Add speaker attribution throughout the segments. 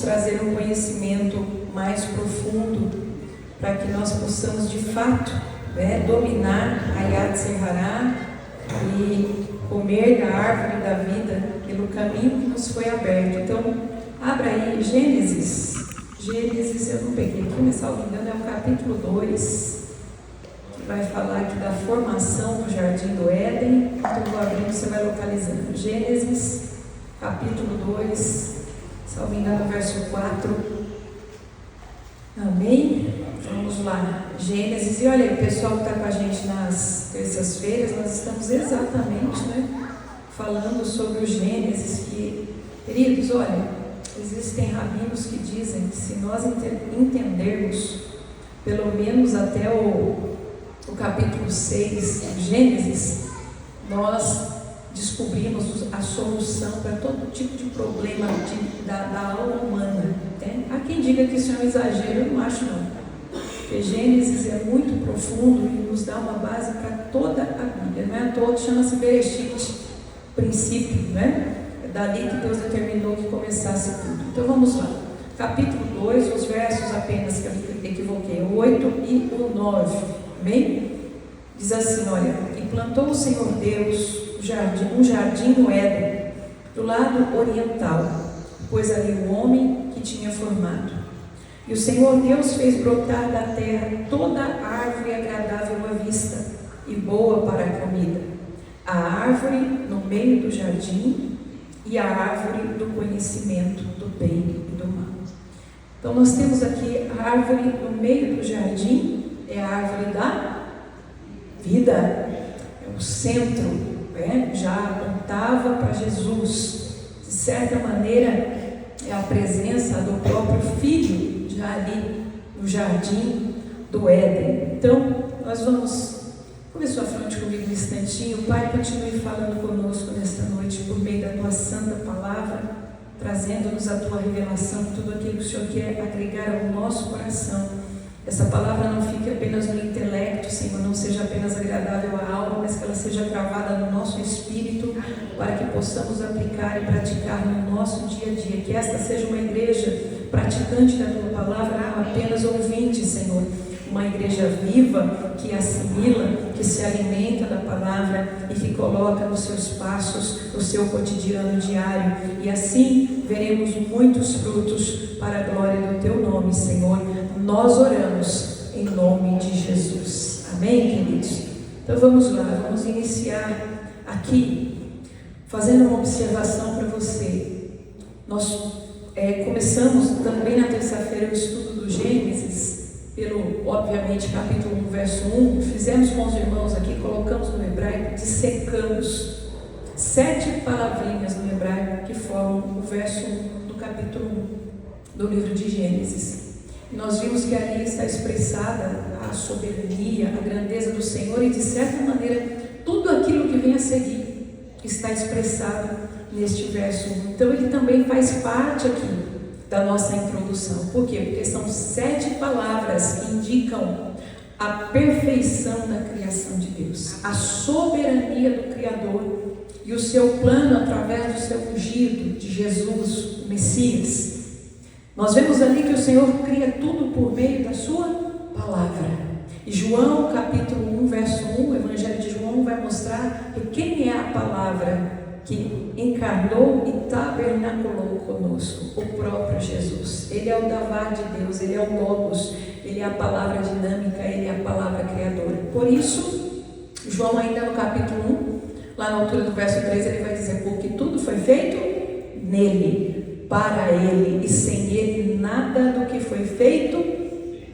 Speaker 1: trazer um conhecimento mais profundo para que nós possamos de fato dominar a Yad Serhará e comer da árvore da vida pelo caminho que nos foi aberto. Então, abra aí Gênesis, eu não peguei aqui, mas salvo engano é o capítulo 2, que vai falar aqui da formação do Jardim do Éden. Então, vou abrindo, você vai localizando. Gênesis, capítulo 2, salvo engano, verso 4. Amém? Vamos lá, Gênesis. E olha aí, o pessoal que está com a gente nas terças-feiras, nós estamos exatamente falando sobre o Gênesis, que, queridos, olha, existem rabinos que dizem que se nós entendermos pelo menos até o capítulo 6 do Gênesis, nós descobrimos a solução para todo tipo de problema da alma humana. Há quem diga que isso é um exagero, eu não acho não. Porque Gênesis é muito profundo e nos dá uma base para toda a Bíblia. Não é à toa, chama-se Bereshit, princípio, né? É dali que Deus determinou que começasse tudo. Então vamos lá. Capítulo 2, os versos apenas que eu equivoquei, o 8 e o 9. Amém? Diz assim, olha: e plantou o Senhor Deus um jardim no Éden, do lado oriental, pôs ali o homem que tinha formado. E o Senhor Deus fez brotar da terra toda árvore agradável à vista e boa para a comida, a árvore no meio do jardim e a árvore do conhecimento do bem e do mal. Então nós temos aqui a árvore no meio do jardim, é a árvore da vida, é o centro, já apontava para Jesus. De certa maneira, é a presença do próprio Filho já ali no jardim do Éden. Então, nós vamos... Começou a frente comigo um instantinho. Pai, continue falando conosco nesta noite, por meio da Tua santa palavra, trazendo-nos a Tua revelação, tudo aquilo que o Senhor quer agregar ao nosso coração. Essa palavra não fique apenas no intelecto, Senhor, não seja apenas agradável à alma, mas que ela seja gravada no nosso espírito, para que possamos aplicar e praticar no nosso dia a dia. Que esta seja uma igreja praticante da Tua palavra, não apenas ouvinte, Senhor. Uma igreja viva, que assimila, que se alimenta da palavra e que coloca nos seus passos, no seu cotidiano diário. E assim veremos muitos frutos para a glória do Teu nome, Senhor. Nós oramos em nome de Jesus. Amém, queridos? Então vamos lá, vamos iniciar aqui fazendo uma observação para você. Nós começamos também na terça-feira o estudo do Gênesis, pelo, obviamente, capítulo 1, verso 1. Fizemos com os irmãos aqui, colocamos no hebraico, dissecamos 7 palavrinhas no hebraico que formam o verso 1 do capítulo 1 do livro de Gênesis. Nós vimos que ali está expressada a soberania, a grandeza do Senhor, e de certa maneira tudo aquilo que vem a seguir está expressado neste verso 1. Então ele também faz parte aqui da nossa introdução. Por quê? Porque são 7 palavras que indicam a perfeição da criação de Deus, a soberania do Criador e o seu plano através do seu ungido, de Jesus, o Messias. Nós vemos ali que o Senhor cria tudo por meio da sua palavra. E João, capítulo 1, verso 1, o Evangelho de João vai mostrar que quem é a palavra que encarnou e tabernaculou conosco? O próprio Jesus. Ele é o Davar de Deus, Ele é o Logos, Ele é a palavra dinâmica, Ele é a palavra criadora. Por isso, João ainda no capítulo 1, lá na altura do verso 3, ele vai dizer: porque tudo foi feito nele, para Ele, e sem Ele nada do que foi feito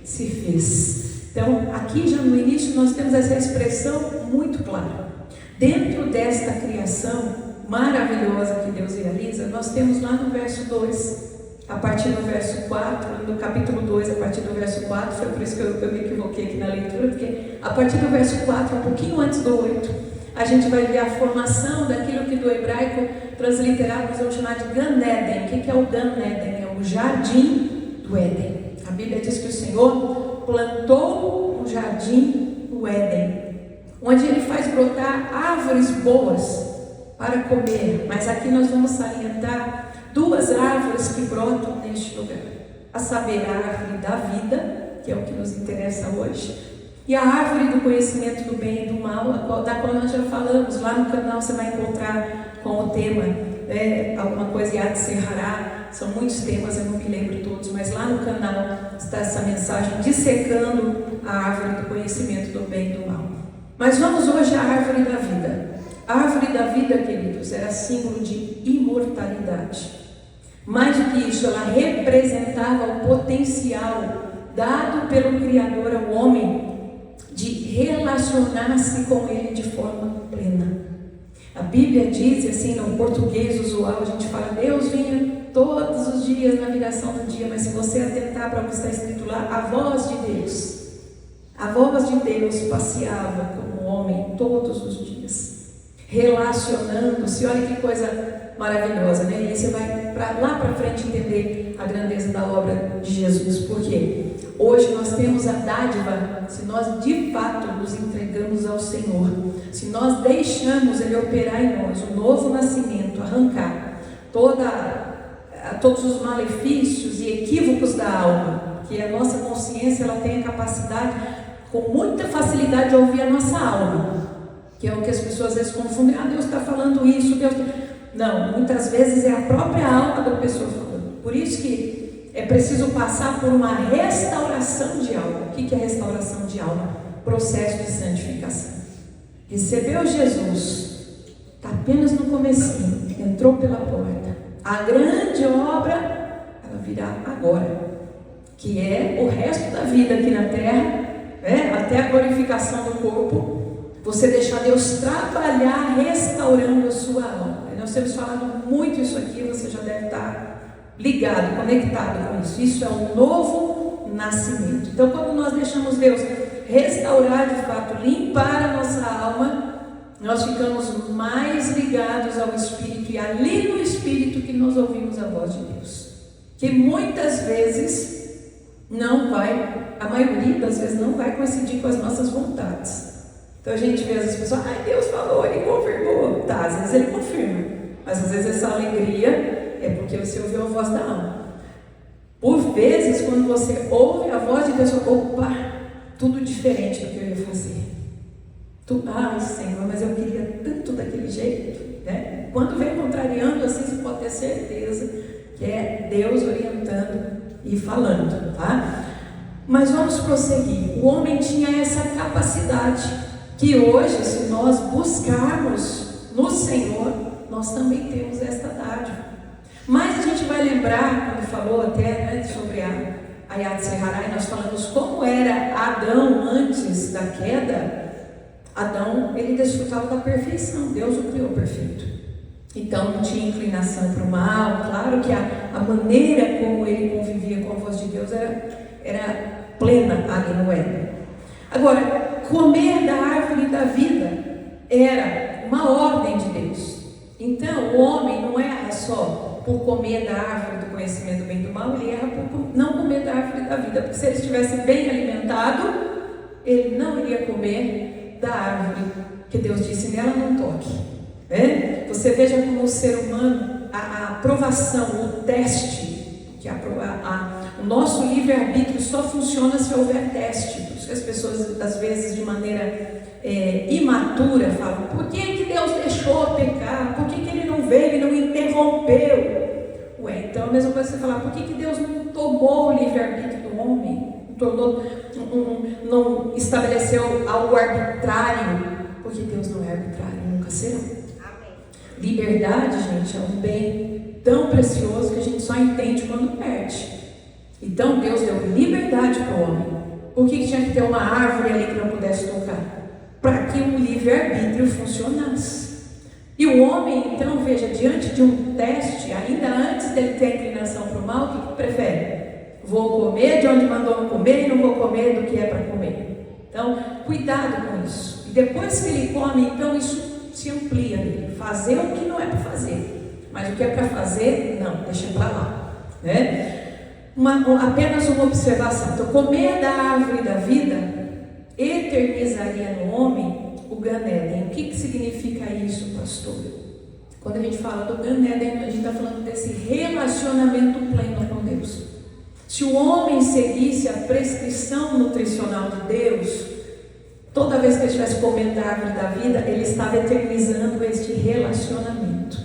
Speaker 1: se fez. Então, aqui já no início nós temos essa expressão muito clara. Dentro desta criação maravilhosa que Deus realiza, nós temos lá no verso 2, a partir do verso 4, no capítulo 2, a partir do verso 4, foi por isso que eu me equivoquei aqui na leitura, porque a partir do verso 4, um pouquinho antes do 8, a gente vai ver a formação daquilo que do hebraico transliterado nós vamos chamar de Gan Eden. O que é o Gan Eden? É o jardim do Éden. A Bíblia diz que o Senhor plantou um jardim no Éden, onde Ele faz brotar árvores boas para comer. Mas aqui nós vamos salientar duas árvores que brotam neste lugar, a saber, a árvore da vida, que é o que nos interessa hoje, e a árvore do conhecimento do bem e do mal, da qual nós já falamos. Lá no canal você vai encontrar com o tema, alguma coisa Yad Serhará, são muitos temas, eu não me lembro todos, mas lá no canal está essa mensagem dissecando a árvore do conhecimento do bem e do mal. Mas vamos hoje à árvore da vida. A árvore da vida, queridos, era símbolo de imortalidade. Mais do que isso, ela representava o potencial dado pelo Criador ao homem de relacionar-se com Ele de forma plena. A Bíblia diz assim, no português usual, a gente fala, Deus vinha todos os dias na viração do dia, mas se você atentar para o que está escrito lá, a voz de Deus passeava como homem todos os dias, relacionando-se. Olha que coisa maravilhosa, né? E aí você vai lá para frente entender a grandeza da obra de Jesus. Por quê? Hoje nós temos a dádiva, se nós de fato nos entregamos ao Senhor, se nós deixamos Ele operar em nós o novo nascimento, arrancar todos os malefícios e equívocos da alma, que a nossa consciência ela tem a capacidade com muita facilidade de ouvir a nossa alma, que é o que as pessoas às vezes confundem. Deus está falando isso, Deus... Não, muitas vezes é a própria alma da pessoa falando. Por isso que é preciso passar por uma restauração de alma. O que é restauração de alma? Processo de santificação. Recebeu Jesus, está apenas no comecinho, entrou pela porta. A grande obra, ela virá agora, que é o resto da vida aqui na terra, até a glorificação do corpo. Você deixar Deus trabalhar restaurando a sua alma. Nós temos falado muito isso aqui, você já deve estar ligado, conectado com isso. Isso é um novo nascimento. Então, quando nós deixamos Deus restaurar de fato, limpar a nossa alma, nós ficamos mais ligados ao Espírito, e ali no Espírito que nós ouvimos a voz de Deus, que muitas vezes não vai, a maioria das vezes não vai coincidir com as nossas vontades. Então a gente vê as pessoas, Deus falou, Ele confirmou. Tá, às vezes Ele confirma, mas às vezes essa alegria é porque você ouviu a voz da alma. Por vezes, quando você ouve a voz de Deus, opa, tudo diferente do que eu ia fazer. Senhor, mas eu queria tanto daquele jeito, né? Quando vem contrariando assim, você pode ter certeza que é Deus orientando e falando, tá? Mas vamos prosseguir. O homem tinha essa capacidade, que hoje, se nós buscarmos no Senhor, nós também temos esta dádiva. Mas a gente vai lembrar, quando falou até sobre a Yad Serhará, e nós falamos como era Adão antes da queda. Adão, ele desfrutava da perfeição, Deus o criou perfeito. Então não tinha inclinação para o mal. Claro que a maneira como ele convivia com a voz de Deus era plena ali no Éden. Agora, comer da árvore da vida era uma ordem de Deus. Então, o homem não erra só por comer da árvore do conhecimento do bem e do mal, ele erra por não comer da árvore da vida, porque se ele estivesse bem alimentado, ele não iria comer da árvore que Deus disse, nela não toque. Você veja como o ser humano, a aprovação, o teste, que o nosso livre-arbítrio só funciona se houver teste. Por isso que as pessoas, às vezes, de maneira imatura, falam, por que Deus deixou pecar? Por que Ele não veio e não interrompeu? Então a mesma coisa você falar, por que Deus não tomou o livre-arbítrio do homem? Não estabeleceu algo arbitrário? Porque Deus não é arbitrário, nunca será. Amém. Liberdade, gente, é um bem tão precioso que a gente só entende quando perde. Então Deus deu liberdade para o homem. Por que tinha que ter uma árvore ali que não pudesse tocar? Para que um livre-arbítrio funcionasse. E o homem, então, veja, diante de um teste, ainda antes dele ter a inclinação para o mal, o que prefere? Vou comer de onde mandou comer e não vou comer do que é para comer. Então, cuidado com isso. E depois que ele come, então, isso se amplia nele. Fazer o que não é para fazer. Mas o que é para fazer, não, deixa para lá. Apenas uma observação. Então, comer da árvore da vida eternizaria no homem o Gan Eden. O que significa isso, pastor? Quando a gente fala do Gan Eden, a gente está falando desse relacionamento pleno com Deus. Se o homem seguisse a prescrição nutricional de Deus, toda vez que ele estivesse comendo a árvore da vida, ele estava eternizando este relacionamento.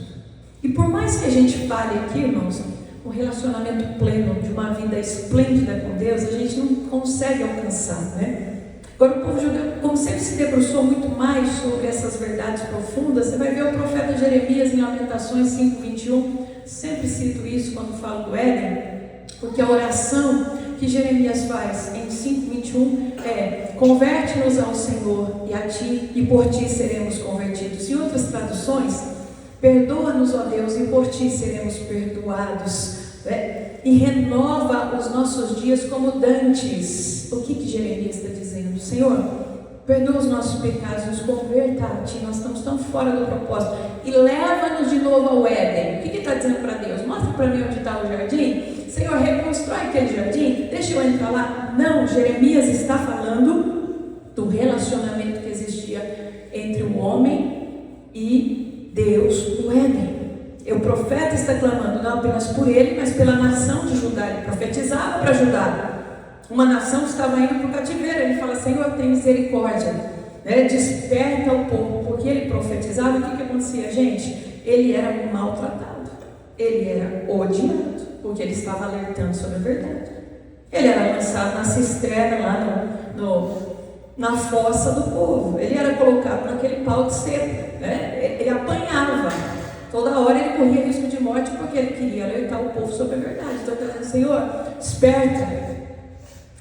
Speaker 1: E por mais que a gente fale aqui, irmãos, um relacionamento pleno de uma vida esplêndida com Deus, a gente não consegue alcançar, né? Agora, o povo judeu, como sempre se debruçou muito mais sobre essas verdades profundas, você vai ver o profeta Jeremias em Lamentações 5:21, sempre cito isso quando falo do Éden, porque a oração que Jeremias faz em 5:21 é: converte-nos ao Senhor e a ti, e por ti seremos convertidos. Em outras traduções, perdoa-nos, ó Deus, e por ti seremos perdoados, né? E renova os nossos dias como dantes. O que Jeremias está dizendo? Senhor, perdoa os nossos pecados, nos converta a ti, nós estamos tão fora do propósito, e leva-nos de novo ao Éden. O que ele está dizendo para Deus? Mostra para mim onde está o jardim. Senhor, reconstrói aquele jardim, deixa eu entrar lá. Não, Jeremias está falando do relacionamento que existia entre o homem e Deus no Éden. O profeta está clamando não apenas por ele, mas pela nação de Judá. Ele profetizava para Judá. Uma nação estava indo para o cativeiro. Ele fala: Senhor, tem misericórdia, né? Desperta o povo. Porque ele profetizava. O que acontecia, gente? Ele era maltratado, ele era odiado, porque ele estava alertando sobre a verdade. Ele era lançado na cisterna, lá na fossa do povo. Ele era colocado naquele pau de seco, né? Ele apanhava. Toda hora ele corria risco de morte, porque ele queria alertar o povo sobre a verdade. Então ele está dizendo: Senhor, desperta.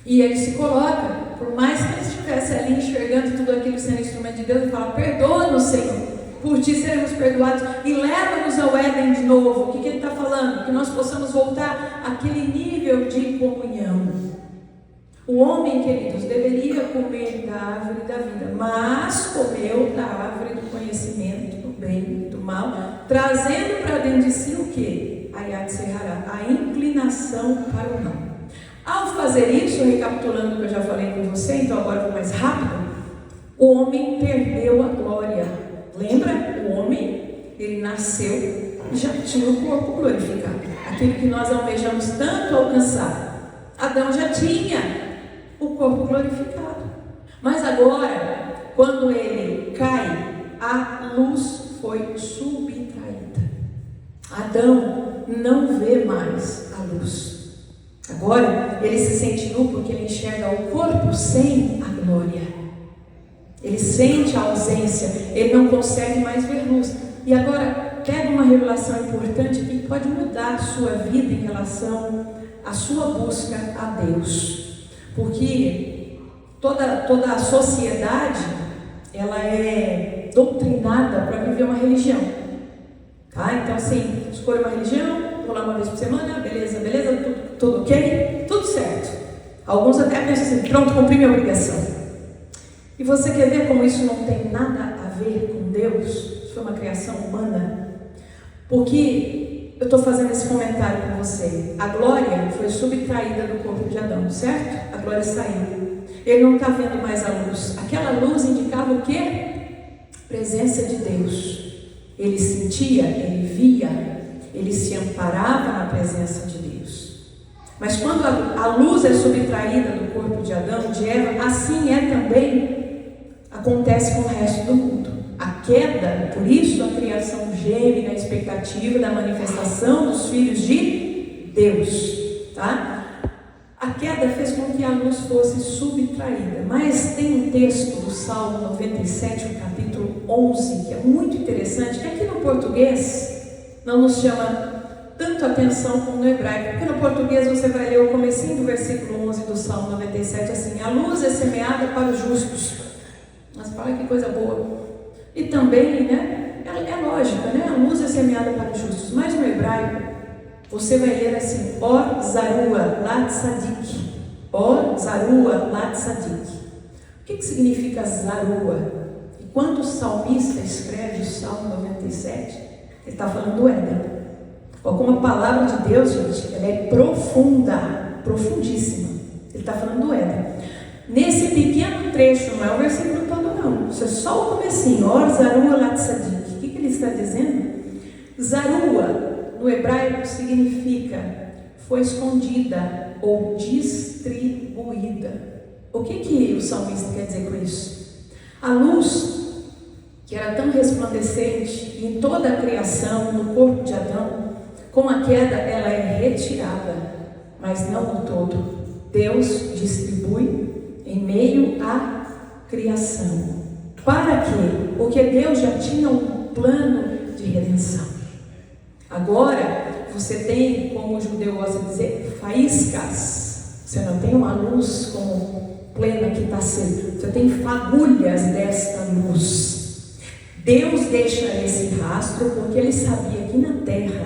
Speaker 1: E ele se coloca, por mais que ele estivesse ali enxergando tudo aquilo sendo instrumento de Deus, ele fala: perdoa-nos, Senhor, por ti seremos perdoados, e leva-nos ao Éden de novo. O que ele está falando? Que nós possamos voltar àquele nível de comunhão. O homem, queridos, deveria comer da árvore da vida, mas comeu da árvore do conhecimento do bem e do mal, trazendo para dentro de si o quê? A inclinação para o mal. Ao fazer isso, recapitulando o que eu já falei com você, então agora vou mais rápido, o homem perdeu a glória. Lembra? O homem, ele nasceu e já tinha o corpo glorificado, aquilo que nós almejamos tanto alcançar. Adão já tinha o corpo glorificado, mas agora, quando ele cai, a luz foi subtraída. Adão não vê mais a luz. Agora ele se sente nu porque ele enxerga o corpo sem a glória. Ele sente a ausência, ele não consegue mais ver luz. E agora pega uma revelação importante que pode mudar a sua vida em relação à sua busca a Deus. Porque toda a sociedade, ela é doutrinada para viver uma religião. Tá? Então assim, escolha uma religião, vou lá uma vez por semana, beleza, tudo ok, tudo certo. Alguns até pensam assim: pronto, cumpri minha obrigação. E você quer ver como isso não tem nada a ver com Deus? Isso foi uma criação humana. Porque eu estou fazendo esse comentário com você. A glória foi subtraída do corpo de Adão, certo? A glória saiu. Ele não está vendo mais a luz. Aquela luz indicava o quê? Presença de Deus. Ele sentia, ele via, ele se amparava na presença de Deus. Mas quando a luz é subtraída do corpo de Adão, de Eva, assim também acontece com o resto do mundo. A queda, por isso a criação geme na expectativa da manifestação dos filhos de Deus, tá? A queda fez com que a luz fosse subtraída. Mas tem um texto do Salmo 97, o capítulo 11, que é muito interessante, que aqui no português não nos chama tanto atenção como no hebraico, porque no português você vai ler o comecinho do versículo 11 do Salmo 97, assim: a luz é semeada para os justos. Mas olha que coisa boa. E também, né, é lógica, né, a luz é semeada para os justos. Mas no hebraico, você vai ler assim: Or Zarua Lat Sadik. Or Zarua Lat Sadik. O que significa Zarua? E quando o salmista escreve o Salmo 97, ele está falando do Éden. Como a palavra de Deus, gente, ela é profunda, profundíssima. Ele está falando do Éden. Nesse pequeno trecho, não é o versículo todo não, isso é só o comecinho. Or Zarua Lat Sadik. O que ele está dizendo? Zarua, no hebraico, significa foi escondida ou distribuída. O que o salmista quer dizer com isso? A luz, que era tão resplandecente em toda a criação, no corpo de Adão, com a queda ela é retirada, mas não no todo. Deus distribui em meio à criação. Para quê? Porque Deus já tinha um plano de redenção. Agora, você tem, como o judeu gosta de dizer, faíscas. Você não tem uma luz como plena que está sendo. Você tem fagulhas desta luz. Deus deixa esse rastro porque Ele sabia que na terra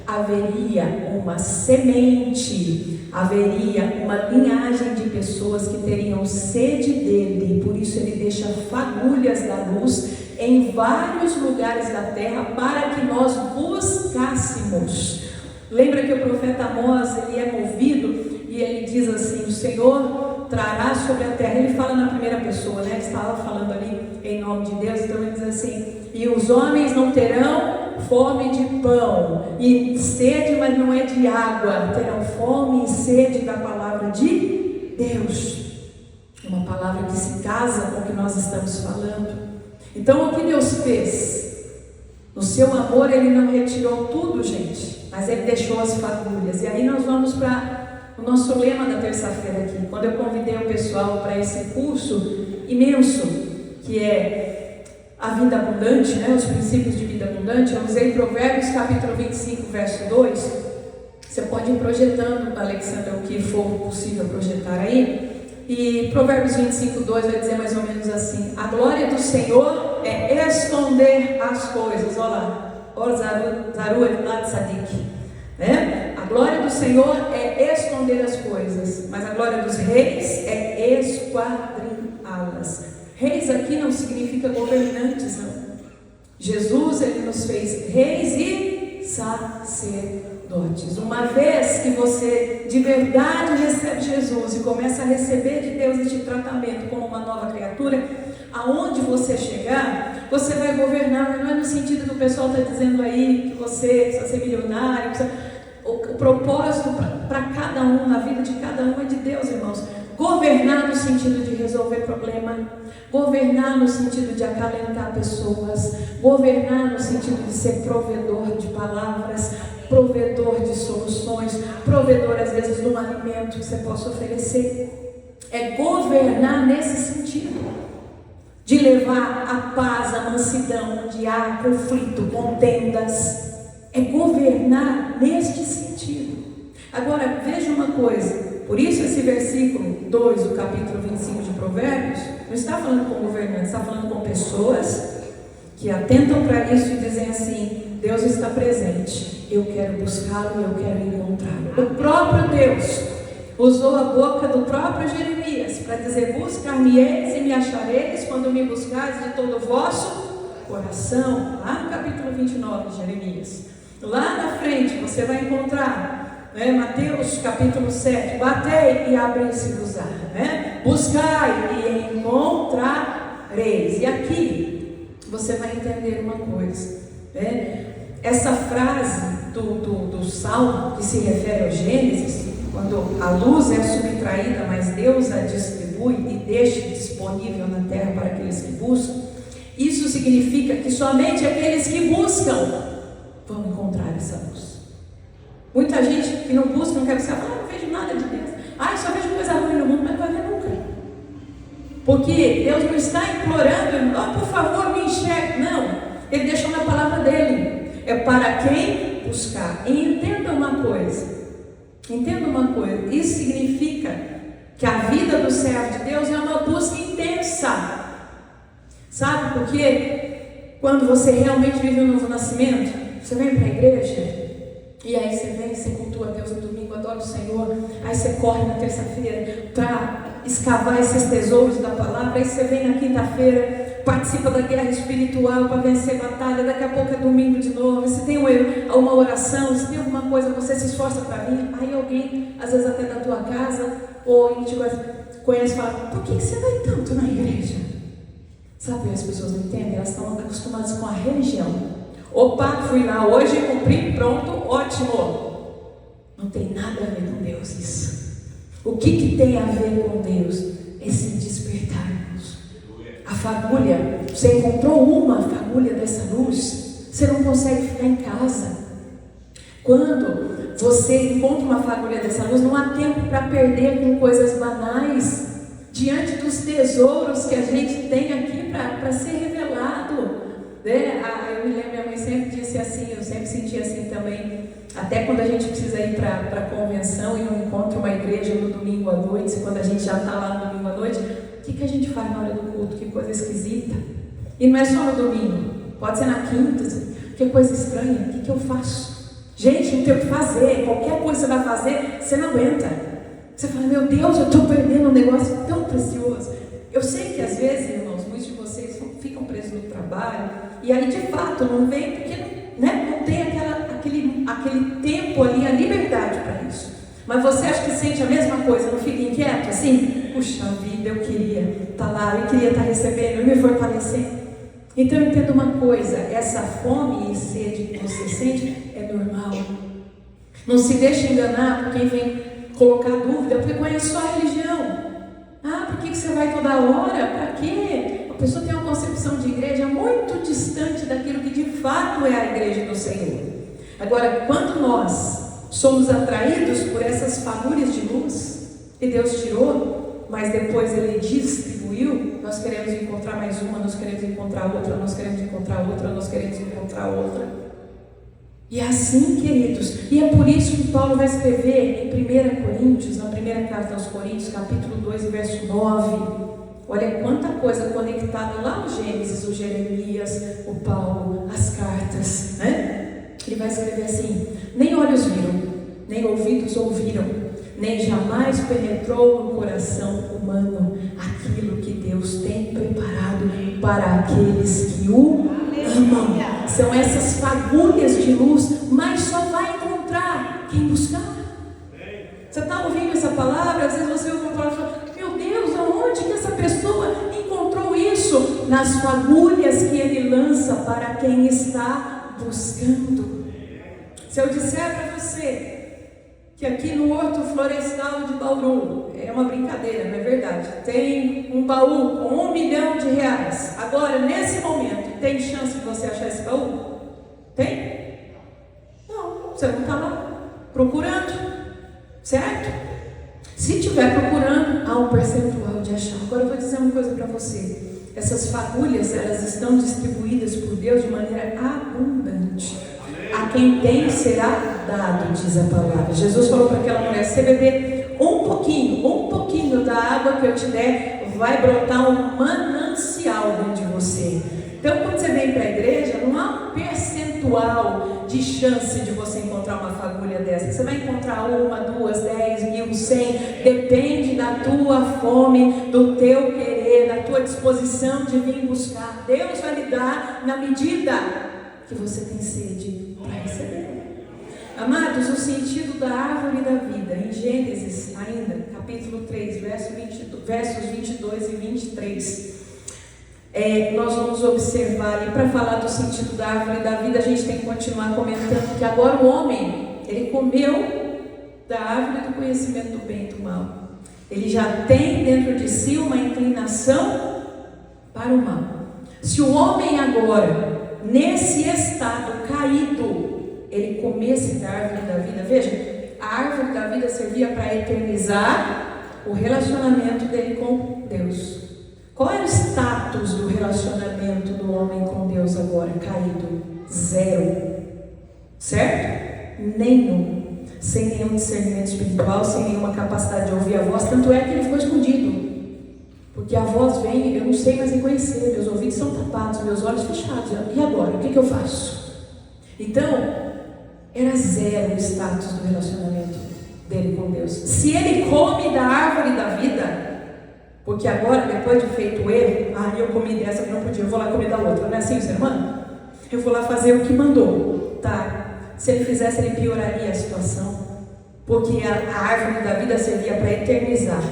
Speaker 1: haveria uma semente, haveria uma linhagem de pessoas que teriam sede dele. Por isso Ele deixa fagulhas da luz em vários lugares da terra para que nós buscássemos. Lembra que o profeta Amós, ele é movido e ele diz assim: o Senhor trará sobre a terra. Ele fala na primeira pessoa, né? Ele estava falando ali em nome de Deus. Então ele diz assim: e os homens não terão fome de pão e sede, mas não é de água, terão fome e sede da palavra de Deus. Uma palavra que se casa com o que nós estamos falando. Então o que Deus fez? No seu amor Ele não retirou tudo, gente, mas Ele deixou as fagulhas. E aí nós vamos para o nosso lema da terça-feira aqui. Quando eu convidei o pessoal para esse curso imenso, que é a vida abundante, né? Os princípios de vida abundante, eu usei Provérbios capítulo 25, verso 2. Você pode ir projetando, Alexandra, o que for possível projetar aí. E Provérbios 25, 2 vai dizer mais ou menos assim: a glória do Senhor é esconder as coisas. Olha lá, Zaru Tzadik, né? A glória do Senhor é esconder as coisas, mas a glória dos reis é esquadrinhá-las. Reis aqui não significa governantes, não. Jesus, Ele nos fez reis e sacerdotes. Uma vez que você de verdade recebe Jesus e começa a receber de Deus este tratamento como uma nova criatura, aonde você chegar, você vai governar. Mas não é no sentido que o pessoal está dizendo aí, que você precisa ser milionário. O propósito para cada um, na vida de cada um, é de Deus, irmãos. Governar no sentido de resolver problema, governar no sentido de acalentar pessoas, governar no sentido de ser provedor de palavras, provedor de soluções, provedor às vezes de um alimento que você possa oferecer. É governar nesse sentido, de levar a paz, a mansidão, onde há conflito, contendas. É governar neste sentido. Agora veja uma coisa. Por isso esse versículo 2 do capítulo 25 de Provérbios não está falando com governantes, está falando com pessoas que atentam para isso e dizem assim: Deus está presente, eu quero buscá-lo e eu quero encontrá-lo. O próprio Deus usou a boca do próprio Jeremias para dizer: buscar-me-eis e me achareis quando me buscares de todo o vosso coração. Lá no capítulo 29 de Jeremias. Lá na frente você vai encontrar, né, Mateus capítulo 7, batei e abri-se-vos-á, né? Buscai e encontrareis. E aqui você vai entender uma coisa, né? Essa frase do Salmo que se refere ao Gênesis, quando a luz é subtraída, mas Deus a distribui e deixa disponível na terra para aqueles que buscam, isso significa que somente aqueles que buscam vão encontrar essa luz. Muita gente que não busca, não quer buscar, não vejo nada de Deus. Eu só vejo coisa ruim no mundo, mas não vai ver nunca. Porque Deus não está implorando, por favor, me enxergue. Não, Ele deixou na palavra dele. É para quem buscar. E entenda uma coisa. Isso significa que a vida do servo de Deus é uma busca intensa. Sabe por quê? Quando você realmente vive um novo nascimento, você vem para a igreja e aí você vem, você cultua a Deus no domingo, adora o Senhor, aí você corre na terça-feira para escavar esses tesouros da palavra, aí você vem na quinta-feira, participa da guerra espiritual para vencer batalha, daqui a pouco é domingo de novo, você tem uma oração, você tem alguma coisa, você se esforça para vir, aí alguém, às vezes até da tua casa, ou alguém te conhece e fala: por que você vai tanto na igreja? Sabe, as pessoas não entendem, elas estão acostumadas com a religião. Opa, fui lá hoje, cumpri, pronto, ótimo. Não tem nada a ver com Deus isso. O que tem a ver com Deus? Esse despertarmos. A fagulha, você encontrou uma fagulha dessa luz, você não consegue ficar em casa. Quando você encontra uma fagulha dessa luz, não há tempo para perder com coisas banais, diante dos tesouros que a gente tem aqui para ser revelado, né? Eu me lembro, minha mãe sempre disse assim, eu sempre senti assim também, até quando a gente precisa ir para a convenção e não encontra uma igreja no domingo à noite, quando a gente já está lá no domingo à noite, o que a gente faz na hora do culto? Que coisa esquisita. E não é só no domingo, pode ser na quinta, que coisa estranha, o que eu faço? Gente, não tem o que fazer, qualquer coisa que você vai fazer, você não aguenta. Você fala, meu Deus, eu estou perdendo um negócio tão precioso. Eu sei que às vezes, irmãos, muitos de vocês ficam presos no trabalho, e aí de fato não vem, porque não tem aquele tempo ali, a liberdade para isso. Mas você acha que sente a mesma coisa, não fica inquieto assim? Puxa vida, eu queria estar lá, eu queria estar recebendo, eu me fortalecendo. Então entenda uma coisa, essa fome e sede que você sente é normal. Não se deixe enganar por quem vem colocar dúvida, porque conhece só a religião. Por que você vai toda hora? Para quê? A pessoa tem uma concepção de igreja muito distante daquilo que de fato é a igreja do Senhor. Agora, quando nós somos atraídos por essas fagulhas de luz que Deus tirou, mas depois Ele distribuiu, nós queremos encontrar mais uma, nós queremos encontrar outra, nós queremos encontrar outra, nós queremos encontrar outra. E é assim, queridos, e é por isso que Paulo vai escrever em 1 Coríntios, na primeira carta aos Coríntios, capítulo 2, verso 9. Olha quanta coisa conectada lá no Gênesis, o Jeremias, o Paulo, as cartas, né? Ele vai escrever assim: nem olhos viram, nem ouvidos ouviram, nem jamais penetrou no coração humano aquilo que Deus tem preparado para aqueles que o amam. São essas fagulhas de luz, mas só vai encontrar quem buscar. Você está ouvindo essa palavra? Às vezes você ouve uma palavra e fala: meu Deus, aonde que essa pessoa encontrou isso? Nas fagulhas que Ele lança para quem está buscando. Se eu disser para você que aqui no Horto Florestal de Bauru, é uma brincadeira, não é verdade, tem um baú com R$1 milhão, agora nesse momento, tem chance de você achar esse baú? Tem? Não, você não está lá procurando, certo? Se estiver procurando, há um percentual de achar. Agora eu vou dizer uma coisa para você: essas fagulhas, elas estão distribuídas por Deus de maneira abundante. A quem tem será dado, diz a palavra. Jesus falou para aquela mulher: se você beber um pouquinho da água que eu te der, vai brotar um manancial dentro de você. Então, quando você vem para a igreja, não há um percentual de chance de você encontrar uma fagulha dessa. Você vai encontrar 1, 2, 10 mil, 100. Depende da tua fome, do teu querer, da tua disposição de vir buscar. Deus vai lhe dar na medida que você tem sede para receber. Amados, o sentido da árvore da vida, em Gênesis ainda, capítulo 3, versos 22 e 23, nós vamos observar, e para falar do sentido da árvore da vida, a gente tem que continuar comentando que agora o homem, ele comeu da árvore do conhecimento do bem e do mal. Ele já tem dentro de si uma inclinação para o mal. Se o homem agora, nesse estado caído, ele comesse da árvore da vida, veja, a árvore da vida servia para eternizar o relacionamento dele com Deus. Qual é o status do relacionamento do homem com Deus agora? Caído. 0. Certo? Nenhum. Sem nenhum discernimento espiritual, sem nenhuma capacidade de ouvir a voz. Tanto é que ele ficou escondido. Porque a voz vem, eu não sei mais reconhecer, meus ouvidos são tapados, meus olhos fechados. E agora? O que eu faço? Então, era 0 o status do relacionamento dele com Deus. Se ele come da árvore da vida, porque agora, depois de feito o erro, eu comi dessa que não podia, eu vou lá comer da outra, não é assim, ser humano? Eu vou lá fazer o que mandou, tá? Se ele fizesse, ele pioraria a situação, porque a árvore da vida servia para eternizar.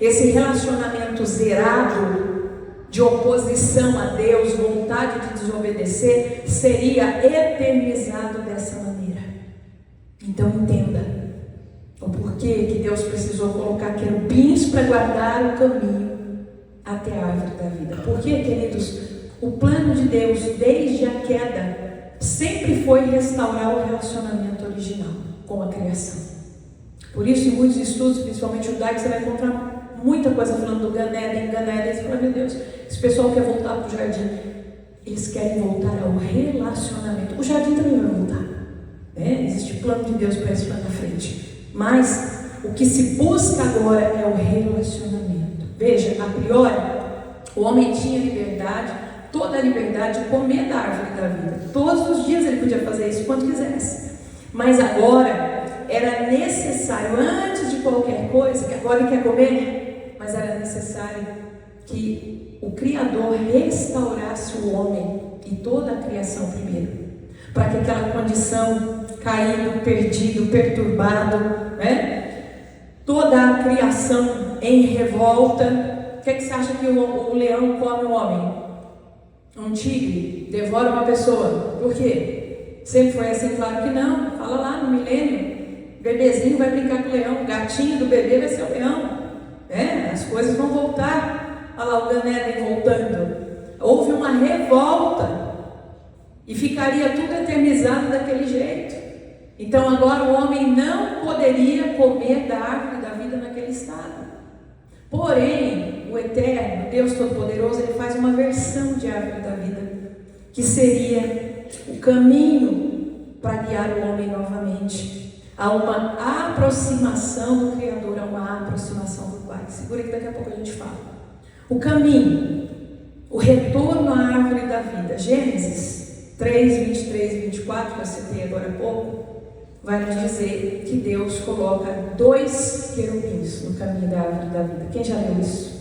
Speaker 1: Esse relacionamento zerado de oposição a Deus, vontade de desobedecer, seria eternizado dessa maneira. Então entenda o porquê que Deus precisou colocar querubins para guardar o caminho até a árvore da vida. Porque, queridos, o plano de Deus desde a queda sempre foi restaurar o relacionamento original com a criação. Por isso, em muitos estudos, principalmente judaicos, você vai encontrar muita coisa falando do Gan Eden, eles falam, meu Deus, esse pessoal quer voltar para o jardim. Eles querem voltar ao relacionamento. O jardim também vai voltar, né? Existe plano de Deus para isso lá na frente. Mas o que se busca agora é o relacionamento. Veja, a priori, o homem tinha liberdade, toda a liberdade de comer da árvore da vida. Todos os dias ele podia fazer isso quando quisesse. Mas agora era necessário, antes de qualquer coisa, que agora ele quer comer, mas era necessário que o Criador restaurasse o homem e toda a criação primeiro, para que aquela condição caído, perdido, perturbado, né? Toda a criação em revolta. O que você acha que o leão come o homem? Um tigre devora uma pessoa. Por quê? Sempre foi assim? Claro que não. Fala lá no milênio. Bebezinho vai brincar com o leão. O gatinho do bebê vai ser o leão. As coisas vão voltar. Olha lá o Gan Eden voltando. Houve uma revolta. E ficaria tudo eternizado daquele jeito. Então agora o homem não poderia comer da árvore da vida naquele estado. Porém, o Eterno, Deus Todo-Poderoso, ele faz uma versão de árvore da vida, que seria o caminho para guiar o homem novamente a uma aproximação do Criador, a uma aproximação do Pai. Segura que daqui a pouco a gente fala. O caminho, o retorno à árvore da vida. Gênesis 3, 23 e 24, que eu citei agora há pouco, vai nos dizer que Deus coloca 2 querubins no caminho da árvore da vida. Quem já leu isso?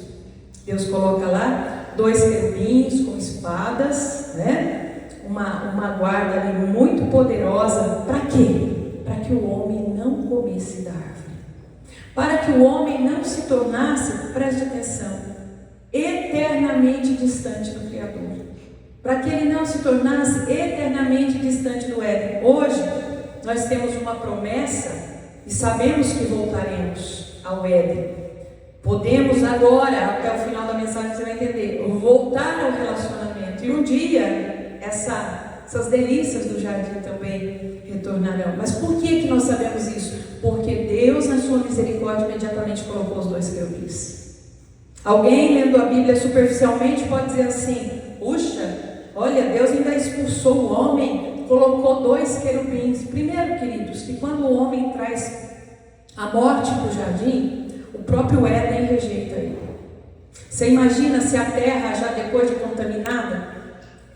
Speaker 1: Deus coloca lá 2 querubins com espadas, né? Uma guarda ali muito poderosa. Para quê? Para que o homem não comesse da árvore. Para que o homem não se tornasse, preste atenção, eternamente distante do Criador. Para que ele não se tornasse eternamente distante do Éden. Hoje, nós temos uma promessa e sabemos que voltaremos ao Éden. Podemos agora, até o final da mensagem você vai entender, voltar ao relacionamento. E um dia, essas delícias do jardim também retornarão. Mas por que nós sabemos isso? Porque Deus, na sua misericórdia, imediatamente colocou os 2 querubins. Alguém lendo a Bíblia superficialmente pode dizer assim, puxa, olha, Deus ainda expulsou o homem, colocou 2 querubins. Primeiro, queridos, que quando o homem traz a morte para o jardim, o próprio Éden rejeita ele. Você imagina se a terra, já depois de contaminada,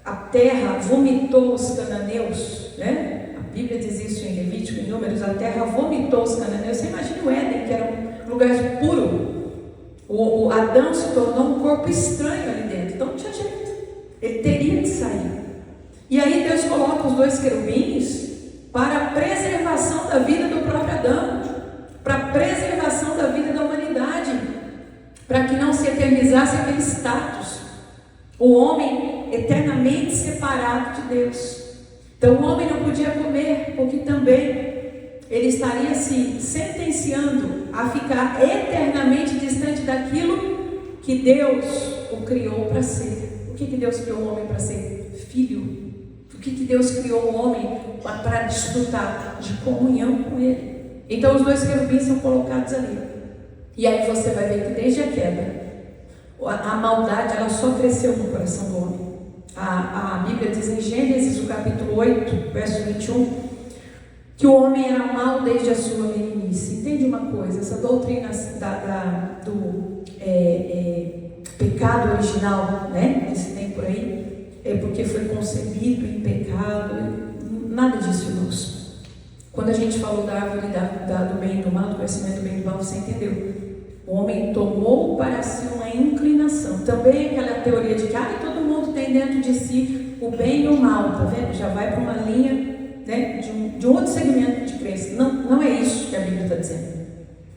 Speaker 1: a terra vomitou os cananeus, né? A Bíblia diz isso em Levítico, em Números, a terra vomitou os cananeus. Você imagina o Éden, que era um lugar puro. O Adão se tornou um corpo estranho ali dentro, então não tinha jeito, ele teria que sair. E aí Deus coloca os 2 querubins para a preservação da vida do próprio Adão, para a preservação da vida da humanidade, para que não se eternizasse aquele status, o homem eternamente separado de Deus. Então o homem não podia comer, porque também ele estaria se sentenciando a ficar eternamente distante daquilo que Deus o criou para ser. O que Deus criou o homem para ser? Filho. O que Deus criou o homem para desfrutar? De comunhão com Ele. Então os 2 querubins são colocados ali. E aí você vai ver que desde a queda, a maldade ela só cresceu no coração do homem. A Bíblia diz em Gênesis, o capítulo 8, verso 21, que o homem era mau desde a sua meninice. Entende uma coisa? Essa doutrina do pecado original, né, que se tem por aí, é porque foi concebido em pecado. Nada disso, irmãos. Quando a gente falou da árvore do bem e do mal, do conhecimento do bem e do mal, você entendeu? O homem tomou para si uma inclinação. Também aquela teoria de que todo mundo tem dentro de si o bem e o mal, tá vendo? Já vai para uma linha, né, de um outro segmento de crença. Não é isso que a Bíblia está dizendo.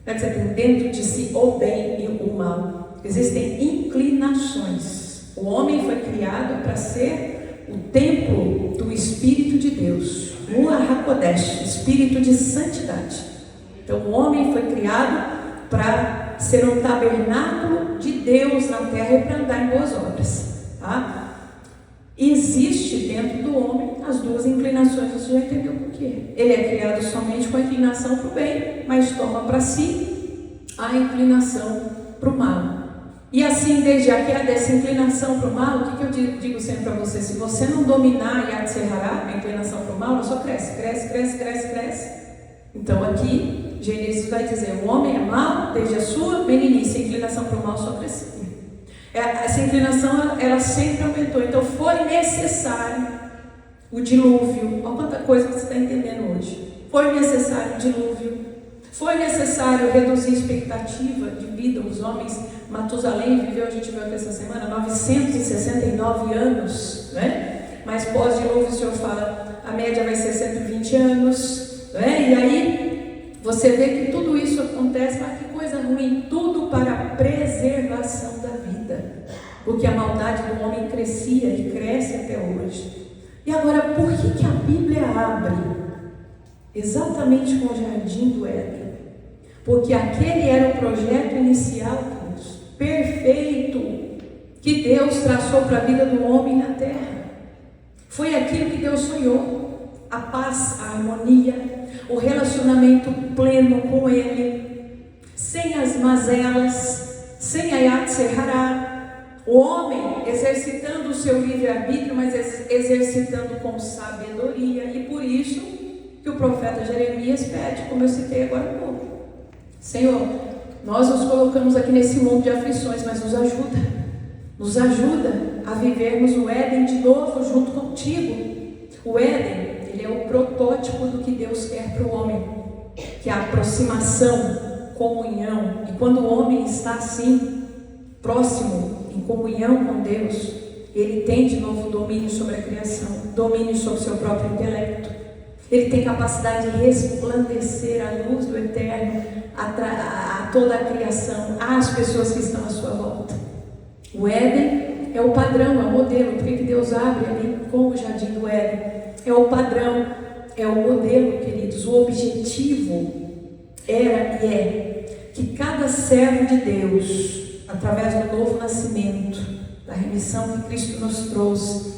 Speaker 1: Não é que você tem dentro de si o bem e o mal. Existem inclinações. O homem foi criado para ser o templo do Espírito de Deus, Ruach HaKodesh, Espírito de santidade. Então o homem foi criado para ser um tabernáculo de Deus na terra e para andar em boas obras, tá? Existe dentro do homem as duas inclinações, você já entendeu por quê? Ele é criado somente com a inclinação para o bem, mas toma para si a inclinação para o mal. E assim, desde a queda dessa inclinação para o mal, o que eu digo sempre para você? Se você não dominar Yat Serhará, a inclinação para o mal, ela só cresce, cresce, cresce, cresce, cresce. Então aqui, Gênesis vai dizer, o homem é mau desde a sua meninice, a inclinação para o mal só crescia. Essa inclinação, ela sempre aumentou. Então foi necessário o dilúvio. Olha quanta coisa que você está entendendo hoje. Foi necessário o dilúvio. Foi necessário reduzir a expectativa de vida. Os homens, Matusalém viveu, a gente viu aqui essa semana, 969 anos, né? Mas pós-dilúvio o Senhor fala, a média vai ser 120 anos, né? E aí você vê que tudo isso acontece, mas que coisa ruim, tudo para a preservação da vida, porque a maldade do homem crescia e cresce até hoje. E agora, por que a Bíblia abre exatamente com o jardim do Éden? Porque aquele era o projeto inicial, Deus, perfeito, que Deus traçou para a vida do homem na terra. Foi aquilo que Deus sonhou, a paz, a harmonia, o relacionamento pleno com Ele, sem as mazelas, sem a Yat Serhará, o homem exercitando o seu livre-arbítrio, mas exercitando com sabedoria, e por isso que o profeta Jeremias pede, como eu citei agora há pouco, Senhor, nós nos colocamos aqui nesse mundo de aflições, mas nos ajuda a vivermos o Éden de novo junto contigo. O Éden, ele é o protótipo do que Deus quer para o homem, que é a aproximação, comunhão. E quando o homem está assim, próximo, em comunhão com Deus, ele tem de novo domínio sobre a criação, domínio sobre o seu próprio intelecto. Ele tem capacidade de resplandecer a luz do Eterno a toda a criação, às pessoas que estão à sua volta. O Éden é o padrão, é o modelo. Por que Deus abre ali com o jardim do Éden? É o padrão, é o modelo, queridos. O objetivo era e é que cada servo de Deus, através do novo nascimento, da remissão que Cristo nos trouxe,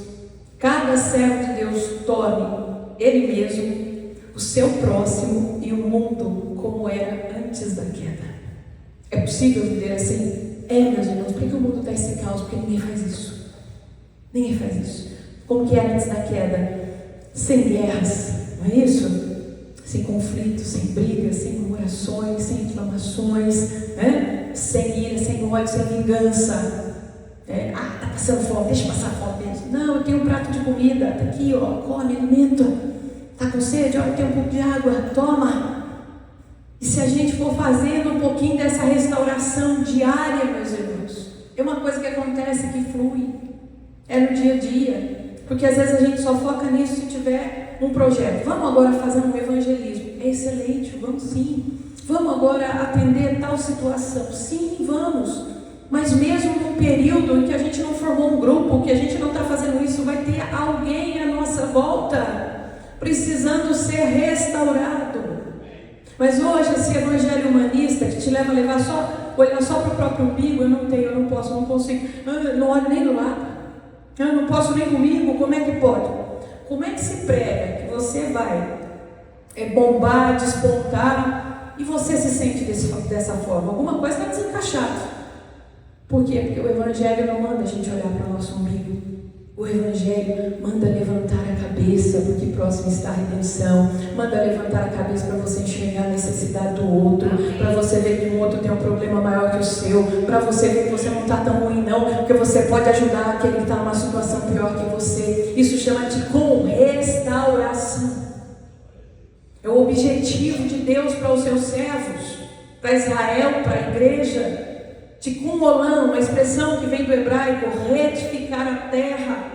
Speaker 1: cada servo de Deus torne ele mesmo, o seu próximo e o mundo como era antes da queda. É possível viver assim? É, meus irmãos. Por que o mundo está esse caos? Porque ninguém faz isso. Ninguém faz isso. Como que era antes da queda? Sem guerras, não é isso? Sem conflitos, sem brigas, sem murmurações, sem inflamações, né? Sem ira, sem ódio, sem vingança. Tá passando fome, deixa eu passar fome mesmo. Não, eu tenho um prato de comida, tá aqui, ó, come, alimenta. Tá com sede? Olha, tem um pouco de água, toma. E se a gente for fazendo um pouquinho dessa restauração diária, meus irmãos, é uma coisa que acontece, que flui, é no dia a dia, porque às vezes a gente só foca nisso se tiver um projeto. Vamos agora fazer um evangelismo, é excelente, vamos sim. Vamos agora atender tal situação, sim, vamos. Mas mesmo num período em que a gente não formou um grupo, que a gente não está fazendo isso, vai ter alguém à nossa volta precisando ser restaurado. Mas hoje esse evangelho humanista que te leva a olhar só para o próprio umbigo, eu não posso, não consigo, não olho nem do lado, eu não posso nem comigo, como é que pode? Como é que se prega que você vai bombar, despontar e você se sente dessa forma? Alguma coisa está desencaixada. Por quê? Porque o evangelho não manda a gente olhar para o nosso umbigo. O Evangelho manda levantar a cabeça, porque próximo está a redenção. Manda levantar a cabeça para você enxergar a necessidade do outro, para você ver que o outro tem um problema maior que o seu, para você ver que você não está tão ruim não, porque você pode ajudar aquele que está numa situação pior que você. Isso chama-te com restauração. É o objetivo de Deus para os seus servos, para Israel, para a igreja. Tikkun olam, uma expressão que vem do hebraico, retificar a terra.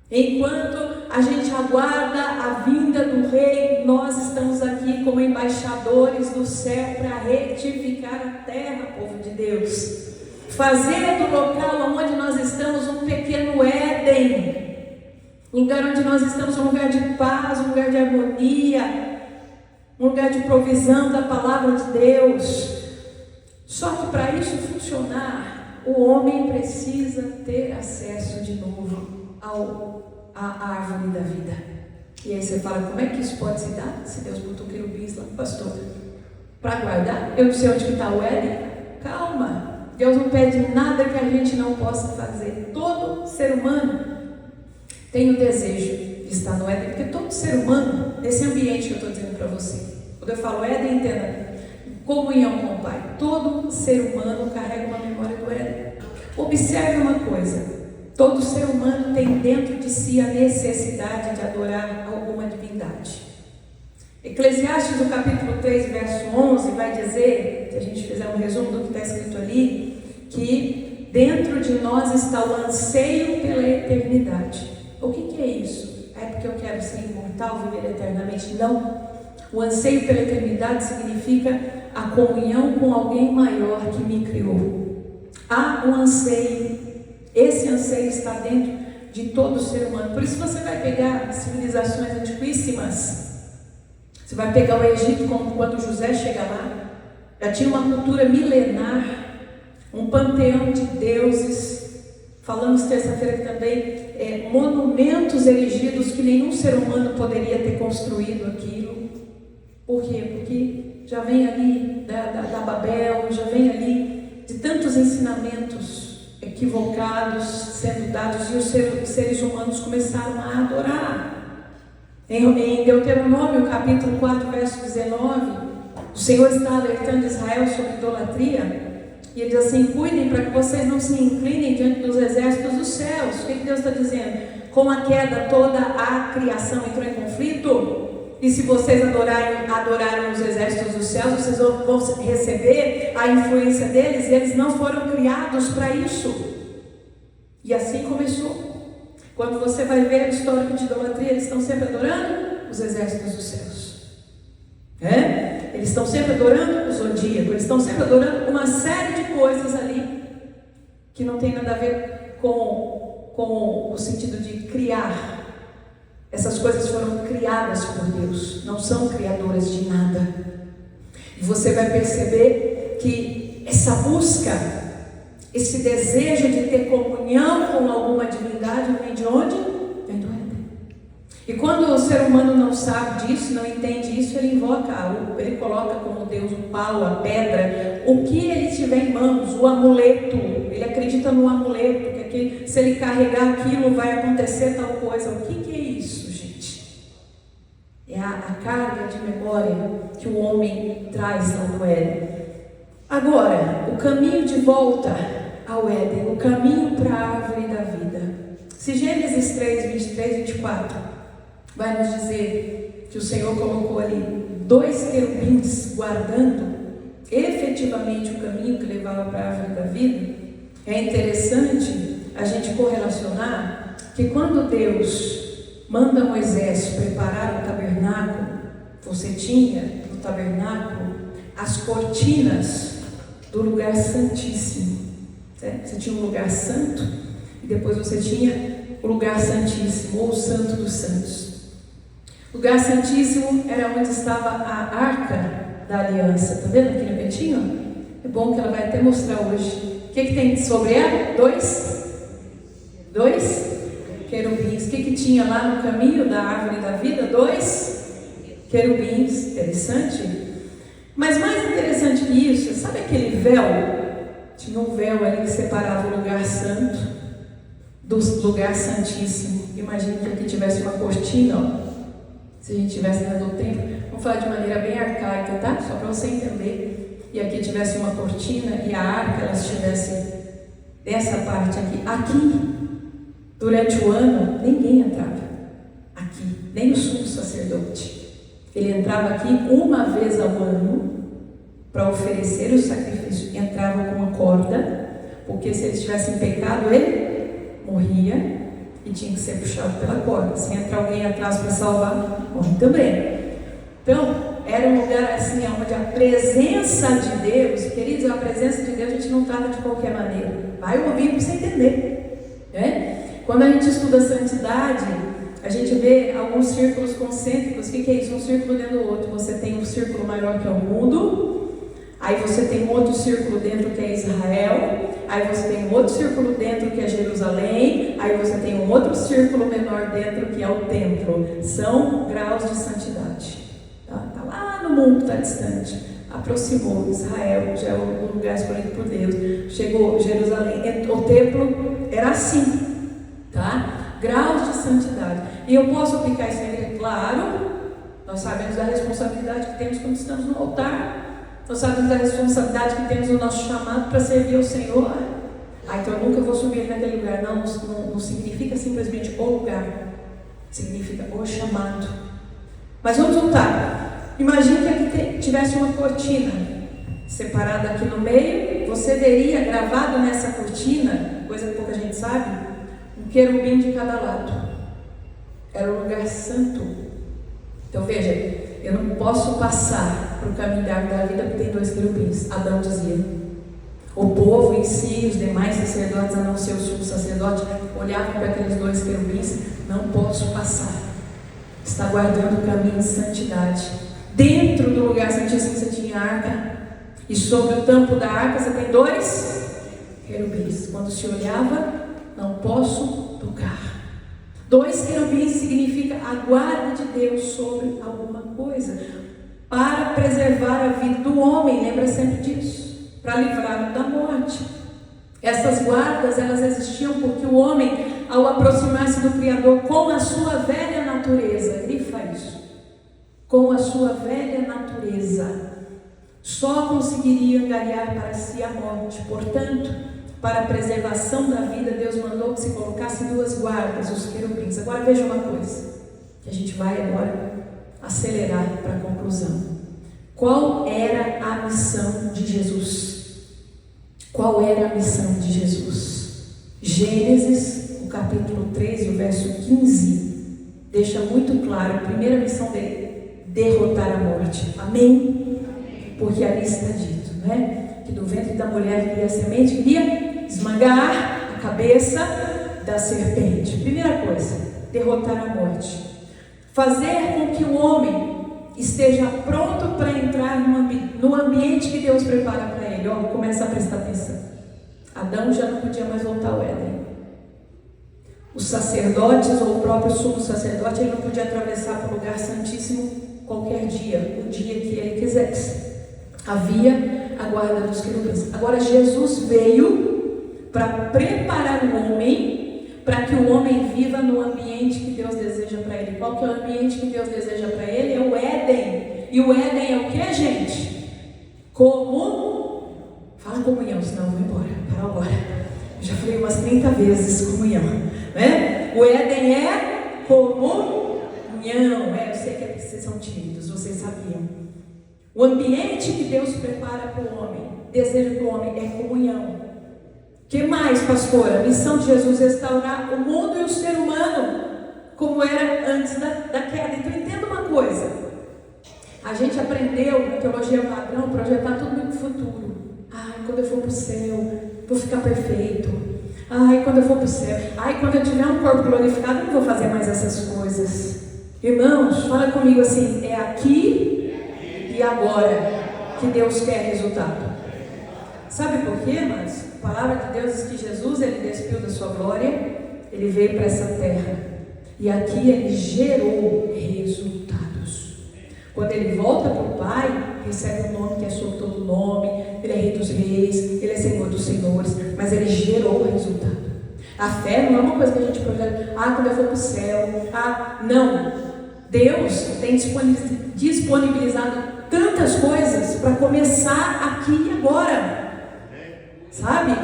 Speaker 1: Enquanto a gente aguarda a vinda do rei, nós estamos aqui como embaixadores do céu para retificar a terra, povo de Deus. Fazer do local onde nós estamos um pequeno Éden, um lugar onde nós estamos, um lugar de paz, um lugar de harmonia, um lugar de provisão da palavra de Deus. Só que para isso funcionar, o homem precisa ter acesso de novo à árvore da vida. E aí você fala, como é que isso pode se dar? Se Deus botou querubins lá, pastor, para guardar? Eu não sei onde está o Éden. Calma, Deus não pede nada que a gente não possa fazer. Todo ser humano tem o desejo de estar no Éden, porque todo ser humano, nesse ambiente que eu estou dizendo para você, quando eu falo Éden, entenda, comunhão com o Pai. Todo ser humano carrega uma memória do Éden. Observe uma coisa: todo ser humano tem dentro de si a necessidade de adorar alguma divindade. Eclesiastes, no capítulo 3, verso 11, vai dizer, se a gente fizer um resumo do que está escrito ali, que dentro de nós está o anseio pela eternidade. O que é isso? É porque eu quero ser imortal, viver eternamente? Não. O anseio pela eternidade significa a comunhão com alguém maior que me criou. Há um anseio, esse anseio está dentro de todo ser humano. Por isso você vai pegar civilizações antiquíssimas, você vai pegar o Egito, como quando José chega lá, já tinha uma cultura milenar, um panteão de deuses. Falamos terça-feira que também monumentos erigidos que nenhum ser humano poderia ter construído aquilo. Por quê? Porque já vem ali da Babel, já vem ali de tantos ensinamentos equivocados sendo dados, e os seres humanos começaram a adorar. Em Deuteronômio, capítulo 4, verso 19, o Senhor está alertando Israel sobre idolatria. E ele diz assim: cuidem para que vocês não se inclinem diante dos exércitos dos céus. O que Deus está dizendo? Com a queda, toda a criação entrou em conflito. E se vocês adorarem os exércitos dos céus, vocês vão receber a influência deles. E eles não foram criados para isso. E assim começou. Quando você vai ver o histórico de idolatria, eles estão sempre adorando os exércitos dos céus. Eles estão sempre adorando o zodíaco, eles estão sempre adorando uma série de coisas ali que não tem nada a ver com o sentido de criar. Essas coisas foram criadas por Deus, não são criadoras de nada. E você vai perceber que essa busca, esse desejo de ter comunhão com alguma divindade vem de onde? Vem do Éden. E quando o ser humano não sabe disso, não entende isso, ele invoca, ele coloca como Deus o pau, a pedra, o que ele tiver em mãos, o amuleto. Ele acredita no amuleto, que se ele carregar aquilo vai acontecer tal coisa. O que é isso, gente? É a carga de memória que o homem traz lá no Éden. Agora, o caminho de volta ao Éden, o caminho para a árvore da vida. Se Gênesis 3, 23 e 24 vai nos dizer que o Senhor colocou ali 2 querubins guardando efetivamente o caminho que levava para a árvore da vida, é interessante a gente correlacionar que quando Deus manda Moisés preparar o tabernáculo, você tinha no tabernáculo as cortinas do lugar santíssimo. Você tinha um lugar santo e depois você tinha o lugar santíssimo, ou o santo dos santos. O lugar santíssimo era onde estava a arca da aliança. Está vendo aqui no cantinho? É bom que ela vai até mostrar hoje. O que tem sobre ela? 2 querubins. O que tinha lá no caminho da árvore da vida? 2 querubins. Interessante. Mas mais interessante que isso, sabe aquele véu? Tinha um véu ali que separava o lugar santo do lugar santíssimo. Imagina que aqui tivesse uma cortina, ó. Se a gente estivesse dando tempo, vamos falar de maneira bem arcaica, tá? Só para você entender. E aqui tivesse uma cortina e a arca, ela estivesse dessa parte aqui. Aqui, durante o ano, ninguém entrava. Aqui, nem o sumo sacerdote. Ele entrava aqui uma vez ao ano para oferecer o sacrifício. Entrava com uma corda, porque se ele estivesse em pecado, ele morria. E tinha que ser puxado pela corda. Se entra alguém atrás para salvar, morre também. Então, era um lugar assim, onde a presença de Deus, queridos, a presença de Deus a gente não trata de qualquer maneira. Vai ouvindo para você entender, né? Quando a gente estuda santidade, a gente vê alguns círculos concêntricos. O que é isso? Um círculo dentro do outro. Você tem um círculo maior que é o mundo, aí você tem um outro círculo dentro que é Israel, aí você tem um outro círculo dentro que é Jerusalém, aí você tem um outro círculo menor dentro que é o templo. São graus de santidade. Está lá no mundo, está distante. Aproximou Israel, já é o lugar escolhido por Deus. Chegou Jerusalém, o templo era assim, tá? Graus de santidade. E eu posso aplicar isso aqui? Claro, nós sabemos da responsabilidade que temos quando estamos no altar. Nós sabemos da responsabilidade que temos no nosso chamado para servir ao Senhor. Então eu nunca vou subir naquele lugar. Não significa simplesmente o lugar. Significa o chamado. Mas vamos voltar. Imagine que aqui tivesse uma cortina separada aqui no meio. Você veria gravado nessa cortina, coisa que pouca gente sabe, um querubim de cada lado. Era um lugar santo. Então veja, eu não posso passar para o caminho da árvore da vida porque tem 2 querubins. Adão dizia. O povo em si, os demais sacerdotes, a não ser o sumo sacerdote, olhavam para aqueles 2 querubins. Não posso passar. Está guardando o caminho de santidade. Dentro do lugar santíssimo você tinha a arca. E sobre o tampo da arca você tem 2 querubins. Quando se olhava, não posso tocar. 2 querubins significa a guarda de Deus sobre alguma coisa, para preservar a vida do homem, lembra sempre disso, para livrá-lo da morte. Essas guardas, elas existiam porque o homem, ao aproximar-se do Criador com a sua velha natureza, grifa isso, com a sua velha natureza, só conseguiria angariar para si a morte. Portanto, para a preservação da vida, Deus mandou que se colocasse 2 guardas, os querubins. Agora veja uma coisa, que a gente vai agora acelerar para a conclusão. Qual era a missão de Jesus? Qual era a missão de Jesus? Gênesis, o capítulo 3, o verso 15, deixa muito claro, a primeira missão dele, derrotar a morte. Amém? Porque ali está dito, né? Que do ventre da mulher viria a semente, viria esmagar a cabeça da serpente. Primeira coisa, derrotar a morte. Fazer com que o homem esteja pronto para entrar no ambiente que Deus prepara para ele. Começa a prestar atenção. Adão já não podia mais voltar ao Éden. Os sacerdotes, ou o próprio sumo sacerdote, ele não podia atravessar para o lugar santíssimo qualquer dia, o dia que ele quisesse. Havia a guarda dos querubins. Agora Jesus veio para preparar o homem, para que o homem viva no ambiente que Deus deseja para ele. Qual que é o ambiente que Deus deseja para ele? É o Éden. E o Éden é o que, gente? Fala comunhão, senão eu vou embora. Para agora. Eu já falei umas 30 vezes comunhão, né? O Éden é comunhão. Eu sei que vocês são tímidos, vocês sabiam. O ambiente que Deus prepara para o homem, deseja para o homem, é comunhão. O que mais, pastora? A missão de Jesus é restaurar o mundo e o ser humano como era antes da queda. Então entenda uma coisa, a gente aprendeu na teologia padrão projetar tudo no futuro. Quando eu for para o céu, vou ficar perfeito. Quando eu for para o céu, quando eu tiver um corpo glorificado, eu não vou fazer mais essas coisas. Irmãos, fala comigo assim, é aqui e agora que Deus quer resultado. Sabe por quê, irmãos? A palavra de Deus diz que Jesus, ele despiu da sua glória, ele veio para essa terra, e aqui ele gerou resultados. Quando ele volta para o Pai, recebe um nome que é sobre todo nome, ele é Rei dos Reis, ele é Senhor dos Senhores, mas ele gerou resultado. A fé não é uma coisa que a gente projeta, quando eu for para o céu, não. Deus tem disponibilizado tantas coisas para começar aqui e agora. Sabe?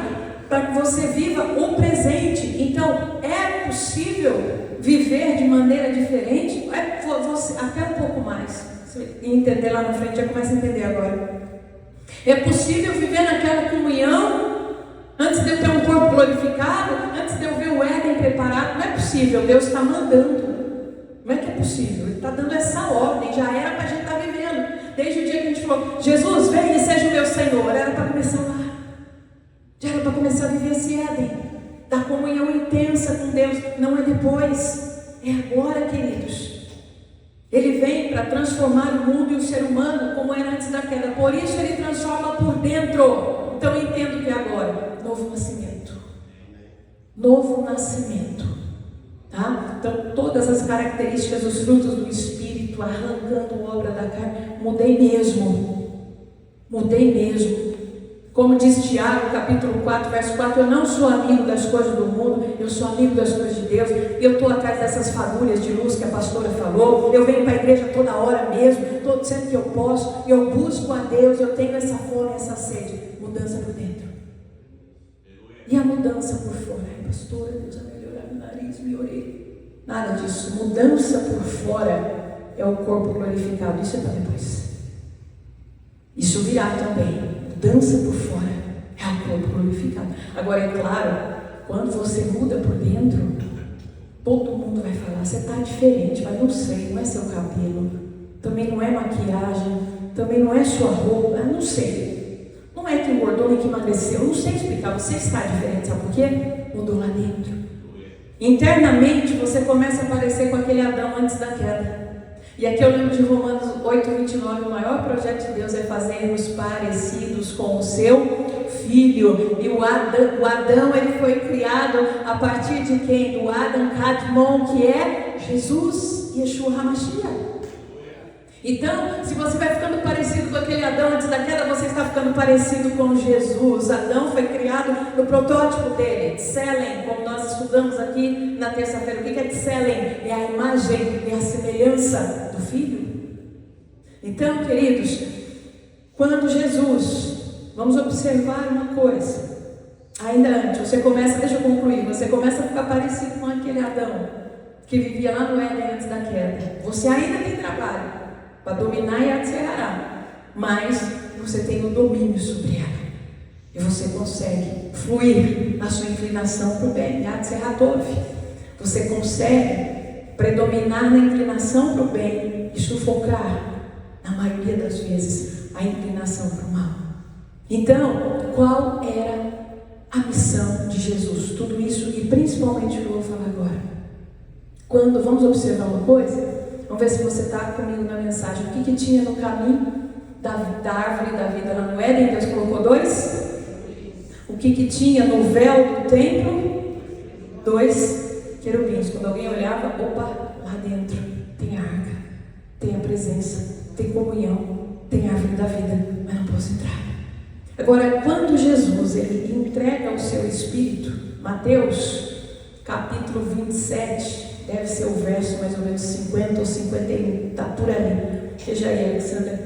Speaker 1: Para que você viva o presente. Então, é possível viver de maneira diferente? Até um pouco mais. Você entender lá na frente, já começa a entender agora. É possível viver naquela comunhão antes de eu ter um corpo glorificado, antes de eu ver o Éden preparado? Não é possível, Deus está mandando. Não é que é possível, Ele está dando essa ordem, já era para a gente estar vivendo. Desde o dia que a gente falou, Jesus, vem e seja o meu Senhor, era para começar lá. Já era para começar a viver esse Éden, da comunhão intensa com Deus. Não é depois, é agora, queridos. Ele vem para transformar o mundo e o ser humano como era antes da queda. Por isso ele transforma por dentro. Então eu entendo que é agora, novo nascimento. Novo nascimento. Tá? Então todas as características, os frutos do Espírito, arrancando obra da carne, mudei mesmo. Como diz Tiago, capítulo 4, verso 4, eu não sou amigo das coisas do mundo, eu sou amigo das coisas de Deus. Eu estou atrás dessas fagulhas de luz que a pastora falou. Eu venho para a igreja toda hora mesmo, sempre que eu posso. Eu busco a Deus, eu tenho essa fome, essa sede. Mudança por dentro. E a mudança por fora? Ai, pastora, Deus vai melhorar meu nariz, minha orelha. Nada disso. Mudança por fora é o corpo glorificado. Isso é para depois. Isso virá também. Mudança por fora é o corpo glorificado. Agora, é claro, quando você muda por dentro, todo mundo vai falar, você está diferente, mas não sei, não é seu cabelo, também não é maquiagem, também não é sua roupa, não sei. Não é que engordou nem que emagreceu, não sei explicar, você está diferente, sabe por quê? Mudou lá dentro. Internamente você começa a parecer com aquele Adão antes da queda. E aqui eu lembro de Romanos 8:29, o maior projeto de Deus é fazermos parecidos com o seu Filho. E o Adão ele foi criado a partir de quem? Do Adam Kadmon, que é Jesus, Yeshua HaMashiach. Então, se você vai ficando parecido com aquele Adão antes da queda, você está ficando parecido com Jesus. Adão foi criado no protótipo dele, Tselem, como nós estudamos aqui na terça-feira. O que é Tselem? É a imagem, é a semelhança do Filho. Então, queridos, quando Jesus, vamos observar uma coisa, ainda antes, você começa, deixa eu concluir, você começa a ficar parecido com aquele Adão que vivia lá no Éden antes da queda. Você ainda tem trabalho para dominar e atzerará, mas você tem o domínio sobre ela, e você consegue fluir na sua inclinação para o bem, atzerratov. Você consegue predominar na inclinação para o bem e sufocar, na maioria das vezes, a inclinação para o mal. Então, qual era a missão de Jesus? Tudo isso, e principalmente o que eu vou falar agora. Quando vamos observar uma coisa, vamos ver se você está comigo na mensagem. O que tinha no caminho da árvore da vida lá no Éden? Deus colocou 2. O que tinha no véu do templo? 2 querubins. Quando alguém olhava, opa, lá dentro tem a arca, tem a presença, tem comunhão, tem a árvore da vida, mas não posso entrar. Agora, quando Jesus ele entrega o seu Espírito, Mateus capítulo 27, deve ser o verso mais ou menos 50 ou 51, está por ali. Veja aí, Alexandra.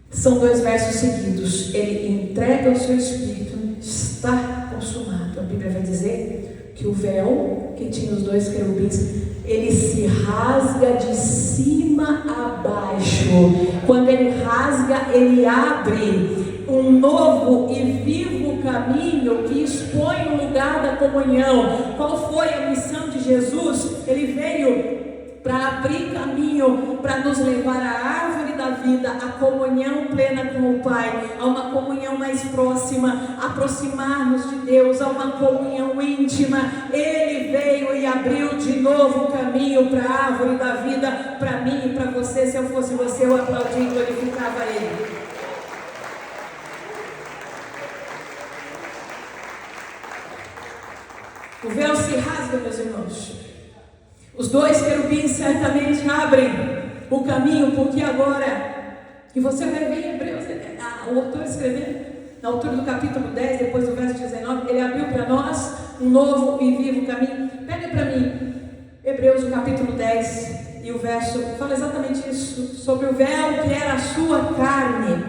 Speaker 1: São 2 versos seguidos. Ele entrega o seu Espírito, está consumado. A Bíblia vai dizer que o véu que tinha os 2 querubins, ele se rasga de cima a baixo. Quando ele rasga, ele abre um novo e vivo caminho que expõe o lugar da comunhão. Qual foi a missão de Jesus? Ele veio para abrir caminho, para nos levar à árvore da vida, à comunhão plena com o Pai, a uma comunhão mais próxima, aproximar-nos de Deus, a uma comunhão íntima. Ele veio e abriu de novo o caminho para a árvore da vida, para mim e para você. Se eu fosse você, eu aplaudia e glorificava Ele. O véu se rasga, meus irmãos. Os 2 querubins certamente abrem o caminho, porque agora, e você vai ver em Hebreus, o autor escrevendo, na altura do capítulo 10, depois do verso 19, ele abriu para nós um novo e vivo caminho. Pega para mim, Hebreus, o capítulo 10, e o verso, fala exatamente isso, sobre o véu que era a sua carne.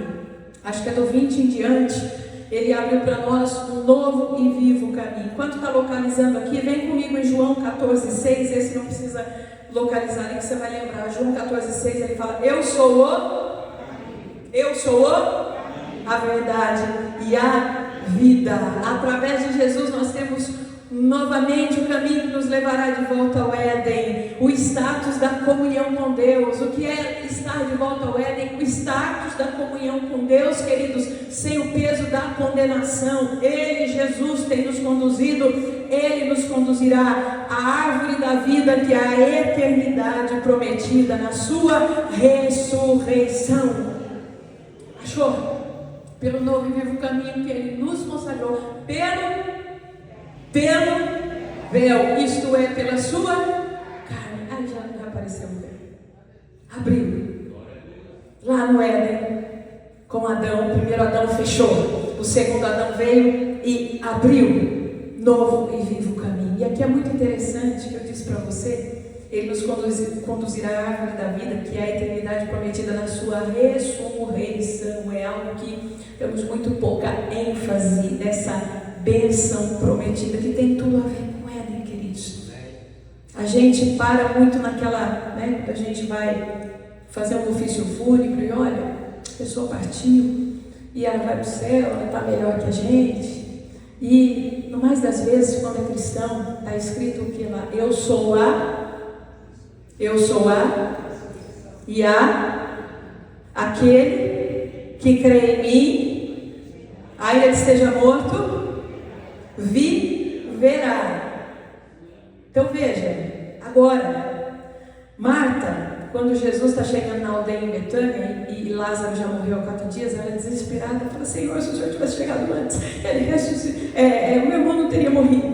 Speaker 1: Acho que é do 20 em diante. Ele abriu para nós um novo e vivo caminho. Enquanto está localizando aqui, vem comigo em João 14,6. Esse não precisa localizar ali, que você vai lembrar. João 14,6, ele fala: Eu sou a verdade e a vida. Através de Jesus nós temos novamente o caminho que nos levará de volta ao Éden, o status da comunhão com Deus. O que é estar de volta ao Éden? O status da comunhão com Deus, queridos, sem o peso da condenação. Ele, Jesus, tem nos conduzido, Ele nos conduzirá à árvore da vida, que é a eternidade prometida na sua ressurreição. Achou? Pelo novo e vivo caminho que Ele nos consagrou, pelo véu, isto é, pela sua carne. Aí já apareceu o véu. Abriu. Lá no Éden, com Adão, o primeiro Adão fechou, o segundo Adão veio e abriu novo e vivo caminho. E aqui é muito interessante que eu disse para você, Ele nos conduzirá à árvore da vida, que é a eternidade prometida na sua ressurreição. É algo que temos muito pouca ênfase nessa bênção prometida, que tem tudo a ver com Éden, queridos. A gente para muito naquela, né, quando a gente vai fazer um ofício fúnebre, e olha, a pessoa partiu, e ela vai para o céu, ela está melhor que a gente, e no mais das vezes, quando é cristão, está escrito o que lá? Eu sou e aquele que crê em mim, ainda que esteja morto, viverá. Então veja, agora, Marta, quando Jesus está chegando na aldeia em Betânia e Lázaro já morreu há 4 dias, ela é desesperada, fala: Senhor, se o Senhor tivesse chegado antes, o meu irmão não teria morrido.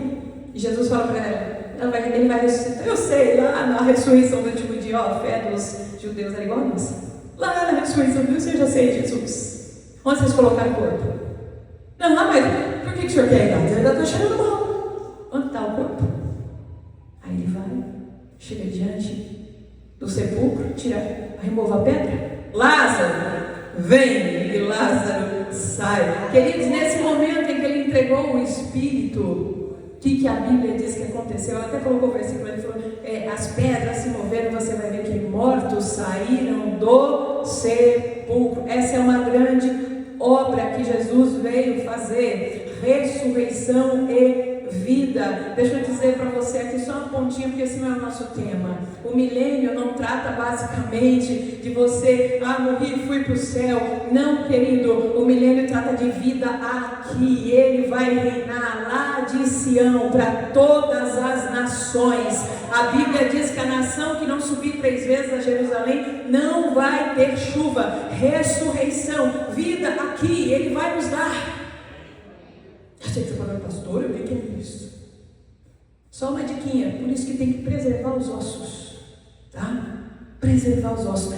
Speaker 1: E Jesus fala para ela, ele vai ressuscitar. Eu sei, lá na ressurreição do último dia, a fé dos judeus era igual a nossa. Lá na ressurreição do Deus, eu já sei, Jesus. Onde vocês colocaram o corpo? Não, mas por que o senhor quer ir lá? Eu ainda estou cheirando mal. Onde está o corpo? Aí ele vai, chega diante do sepulcro, remova a pedra. Lázaro, vem! E Lázaro sai. Queridos, nesse momento em que ele entregou o Espírito, o que a Bíblia diz que aconteceu? Ela até colocou o versículo, ele falou, as pedras se moveram, você vai ver que mortos saíram do sepulcro. Essa é uma grande obra que Jesus veio fazer, ressurreição e vida. Deixa eu dizer para você aqui só uma pontinha, porque esse não é o nosso tema. O milênio não trata basicamente de você, morri e fui para o céu. Não, querido, o milênio trata de vida aqui. Ele vai reinar lá de Sião para todas as nações. A Bíblia diz que a nação que não subir 3 vezes a Jerusalém não vai ter chuva. Ressurreição, vida aqui, Ele vai nos dar. Achei que você falou, pastor, o que é isso? Só uma diquinha, por isso que tem que preservar os ossos, tá? Preservar os ossos.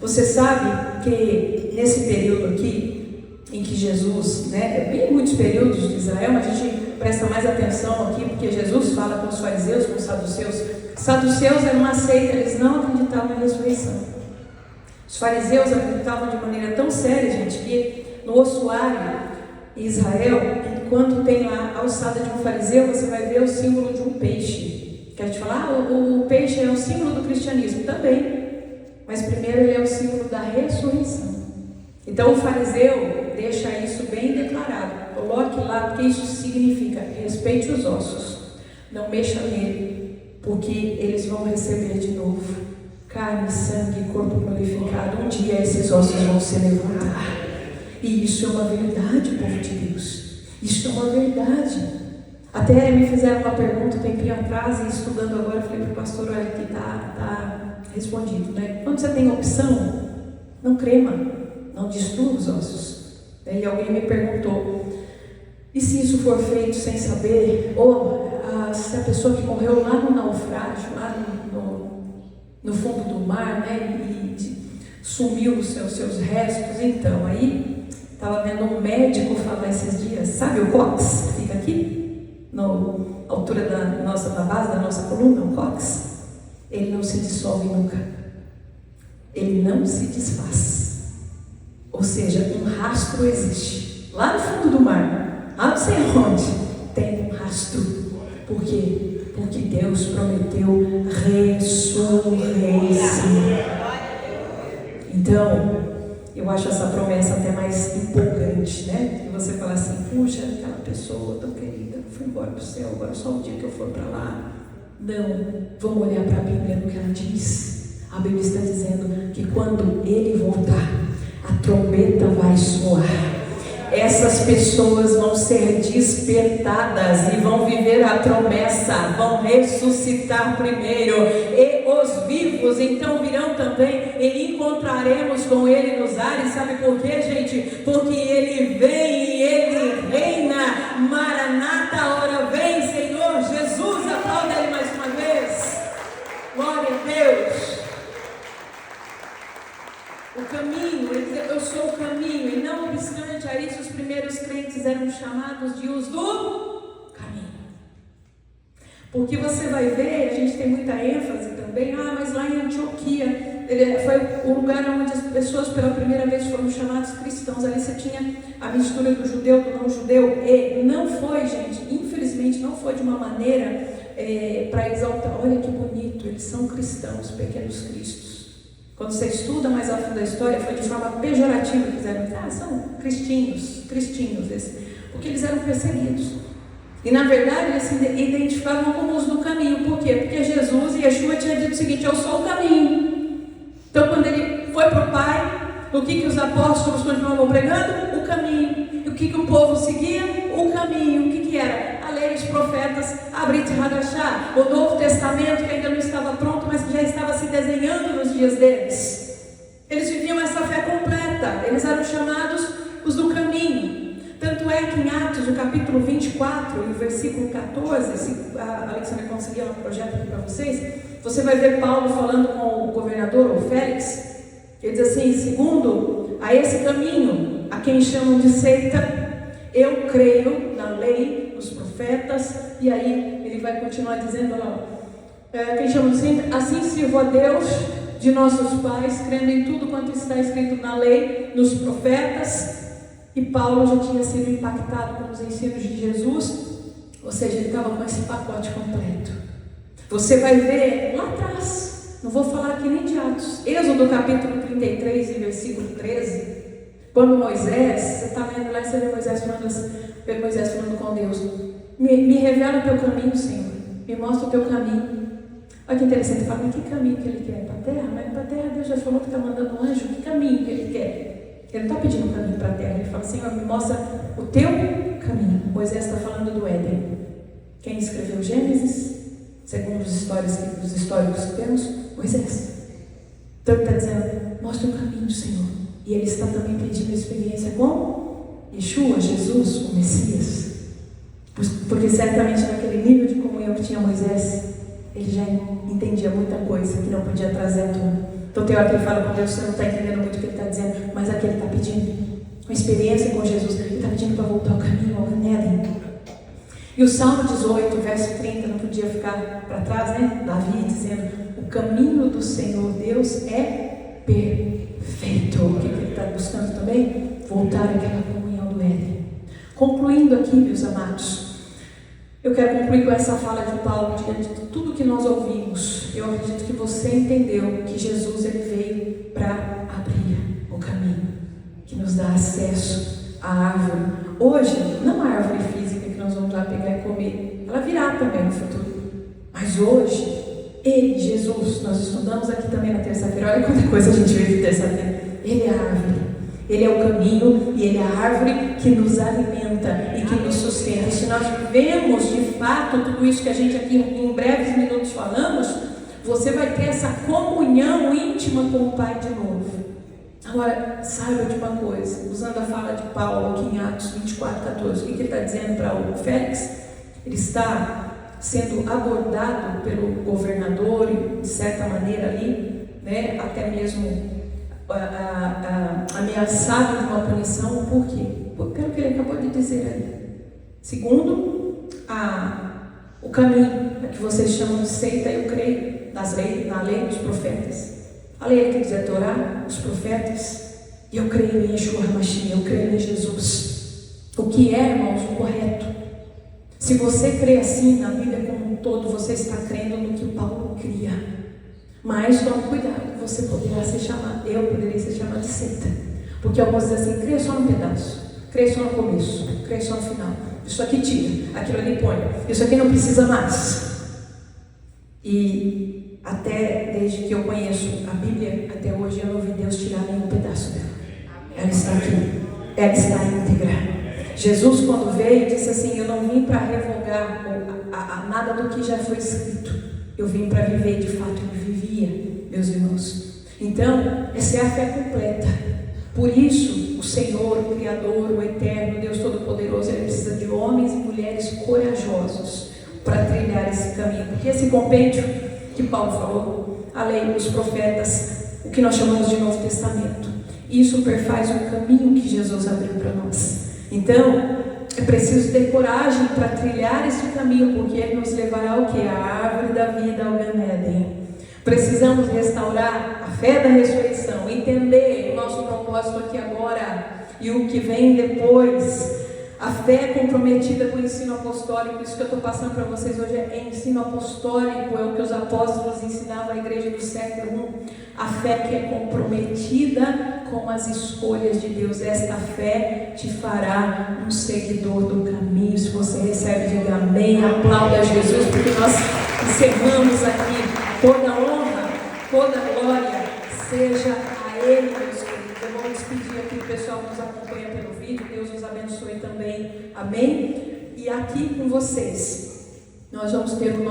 Speaker 1: Você sabe que nesse período aqui, em que Jesus, em muitos períodos de Israel, mas a gente presta mais atenção aqui, porque Jesus fala com os fariseus, com os saduceus. Saduceus era uma seita, eles não acreditavam na ressurreição. Os fariseus acreditavam de maneira tão séria, gente, que no ossuário em Israel, quando tem lá a alçada de um fariseu, você vai ver o símbolo de um peixe. Que a gente fala, o peixe é o símbolo do cristianismo também, mas primeiro ele é o símbolo da ressurreição. Então o fariseu deixa isso bem declarado, coloque lá, porque isso significa: respeite os ossos, não mexa nele, porque eles vão receber de novo carne, sangue e corpo glorificado. Um dia esses ossos vão se levantar. E isso é uma verdade, povo de Deus. Isso é uma verdade. Até me fizeram uma pergunta um tempinho atrás, e estudando agora, eu falei para o pastor: olha, que está respondido, Quando você tem opção, não crema, não destrua os ossos. E alguém me perguntou: e se isso for feito sem saber? Ou se a pessoa que morreu lá no naufrágio, lá no fundo do mar, e sumiu os seus restos? Então, aí estava vendo um médico falar esses dias, sabe o cóccix? Fica aqui, na altura da base da nossa coluna, o cóccix. Ele não se dissolve nunca. Ele não se desfaz. Ou seja, um rastro existe. Lá no fundo do mar, lá não sei onde, tem um rastro. Por quê? Porque Deus prometeu ressurreição. Então, Eu acho essa promessa até mais empolgante, né? E você fala assim, puxa, aquela pessoa tão querida foi embora para o céu, agora só o dia que eu for para lá. Não, vamos olhar para a Bíblia no que ela diz. A Bíblia está dizendo que quando Ele voltar, a trombeta vai soar. Essas pessoas vão ser despertadas e vão viver a promessa, vão ressuscitar primeiro, e os vivos então virão também, e encontraremos com Ele nos ares. Sabe por quê, gente? Porque Ele vem e Ele reina. Maranata, hora vem, Senhor Jesus. Aplauda Ele mais uma vez. Glória a Deus. O caminho, ele diz, eu sou o caminho. E não obstante a isso, os primeiros crentes eram chamados de os do caminho. Porque você vai ver, a gente tem muita ênfase também, mas lá em Antioquia, foi o lugar onde as pessoas pela primeira vez foram chamados cristãos. Ali você tinha a mistura do judeu, do não judeu, e não foi, gente, infelizmente não foi de uma maneira para exaltar, olha que bonito, eles são cristãos, pequenos cristos. Quando você estuda mais a fundo a história, foi de forma pejorativa que fizeram, são cristinhos, porque eles eram perseguidos. E na verdade eles se identificavam como os do caminho. Por quê? Porque Jesus e Yeshua tinham dito o seguinte, eu sou o caminho. Então quando ele foi para o Pai, o que os apóstolos continuavam pregando? O caminho. E o que o povo seguia? O caminho. O que era? A lei, os profetas, a Brit Hadashah, o Novo Testamento, que ainda não estava pronto, mas que já estava se desenhando nos dias deles. Eles viviam essa fé completa, eles eram chamados os do caminho. Tanto é que em Atos, no capítulo 24, e versículo 14, se a Alexandra conseguir ela projeta aqui para vocês, você vai ver Paulo falando com o governador, o Félix. Ele diz assim, segundo a esse caminho, a quem chamam de seita, eu creio na lei, nos profetas, e aí ele vai continuar dizendo, quem chama de seita, assim sirvo a Deus de nossos pais, crendo em tudo quanto está escrito na lei, nos profetas. E Paulo já tinha sido impactado com os ensinos de Jesus, ou seja, ele estava com esse pacote completo. Você vai ver lá atrás, não vou falar aqui nem de Atos, Êxodo capítulo 33 e versículo 13, quando Moisés, você está lendo lá e você vê Moisés falando com Deus, me revela o teu caminho, Senhor, me mostra o teu caminho. Olha que interessante, ele fala, mas que caminho que ele quer? Para a terra? Mas para a terra Deus já falou que está mandando um anjo, que caminho que ele quer? Ele não está pedindo um caminho para a terra, ele fala, Senhor, me mostra o teu caminho. Moisés está falando do Éden. Quem escreveu Gênesis, segundo os históricos que temos? Moisés. Então ele está dizendo, mostra o caminho, Senhor. E ele está também pedindo experiência com Yeshua, Jesus, o Messias. Porque certamente naquele nível de comunhão que tinha Moisés, ele já entendia muita coisa que não podia trazer à tona. Então tem hora que ele fala com Deus, você não está entendendo muito o que ele está dizendo, mas aqui ele está pedindo uma experiência com Jesus, ele está pedindo para voltar ao caminho, ao Éden. E o Salmo 18, verso 30, não podia ficar para trás, né? Davi dizendo, o caminho do Senhor Deus é perfeito. O que ele está buscando também? Voltar àquela comunhão do Éden. Concluindo aqui, meus amados, eu quero concluir com essa fala de Paulo, diante de tudo que nós ouvimos. Eu acredito que você entendeu que Jesus ele veio para abrir o caminho, que nos dá acesso à árvore. Hoje, não a árvore física que nós vamos lá pegar e comer, ela virá também no futuro. Mas hoje, Ele, Jesus, nós estudamos aqui também na terça-feira, olha quanta coisa a gente vive terça-feira. Ele é a árvore. Ele é o caminho e Ele é a árvore que nos alimenta e que nos sustenta. E se nós vivemos de fato tudo isso que a gente aqui em breves minutos falamos, você vai ter essa comunhão íntima com o Pai de novo. Agora, saiba de uma coisa, usando a fala de Paulo aqui em Atos 24:14, o que ele está dizendo para o Félix? Ele está sendo abordado pelo governador e de certa maneira ali, né, até mesmo ameaçado de uma punição. Por quê? Pelo que ele acabou de dizer ali. Segundo, o caminho que vocês chamam de seita, eu creio na lei dos profetas. A lei quer dizer a Torá, os profetas. Eu creio em Yeshua HaMashiach, eu creio em Jesus. O que é, irmãos, o correto. Se você crê assim na Bíblia como um todo, você está crendo no que Paulo cria. Mas tome cuidado, você poderá ser chamado, eu poderia ser chamado de seita. Porque alguns dizem assim, crê só no pedaço, crê só no começo, crê só no final. Isso aqui tira, aquilo ali põe, isso aqui não precisa mais. E até desde que eu conheço a Bíblia, até hoje eu não vi Deus tirar nenhum pedaço dela. Ela está aqui, ela está íntegra. Jesus, quando veio, disse assim, eu não vim para revogar nada do que já foi escrito. Eu vim para viver, de fato ele vivia, meus irmãos. Então, essa é a fé completa. Por isso, o Senhor, o Criador, o Eterno, Deus Todo-Poderoso, ele precisa de homens e mulheres corajosos para trilhar esse caminho. Porque esse compêndio que Paulo falou, a lei, os profetas, o que nós chamamos de Novo Testamento, isso perfaz o caminho que Jesus abriu para nós. Então, é preciso ter coragem para trilhar esse caminho, porque ele nos levará ao que? A árvore da vida, ao Gan Eden. Precisamos restaurar a fé da ressurreição, entender o nosso propósito aqui agora e o que vem depois. A fé comprometida com o ensino apostólico, isso que eu estou passando para vocês hoje é ensino apostólico, é o que os apóstolos ensinavam à igreja do século I. A fé que é comprometida com as escolhas de Deus. Esta fé te fará um seguidor do caminho. Se você recebe, diga amém, aplauda Jesus, porque nós encerramos aqui. Toda honra, toda glória seja a Ele, meus queridos. Eu vou despedir aqui o pessoal que nos acompanha pelo vídeo. Deus nos abençoe também. Amém? E aqui com vocês, nós vamos ter o nosso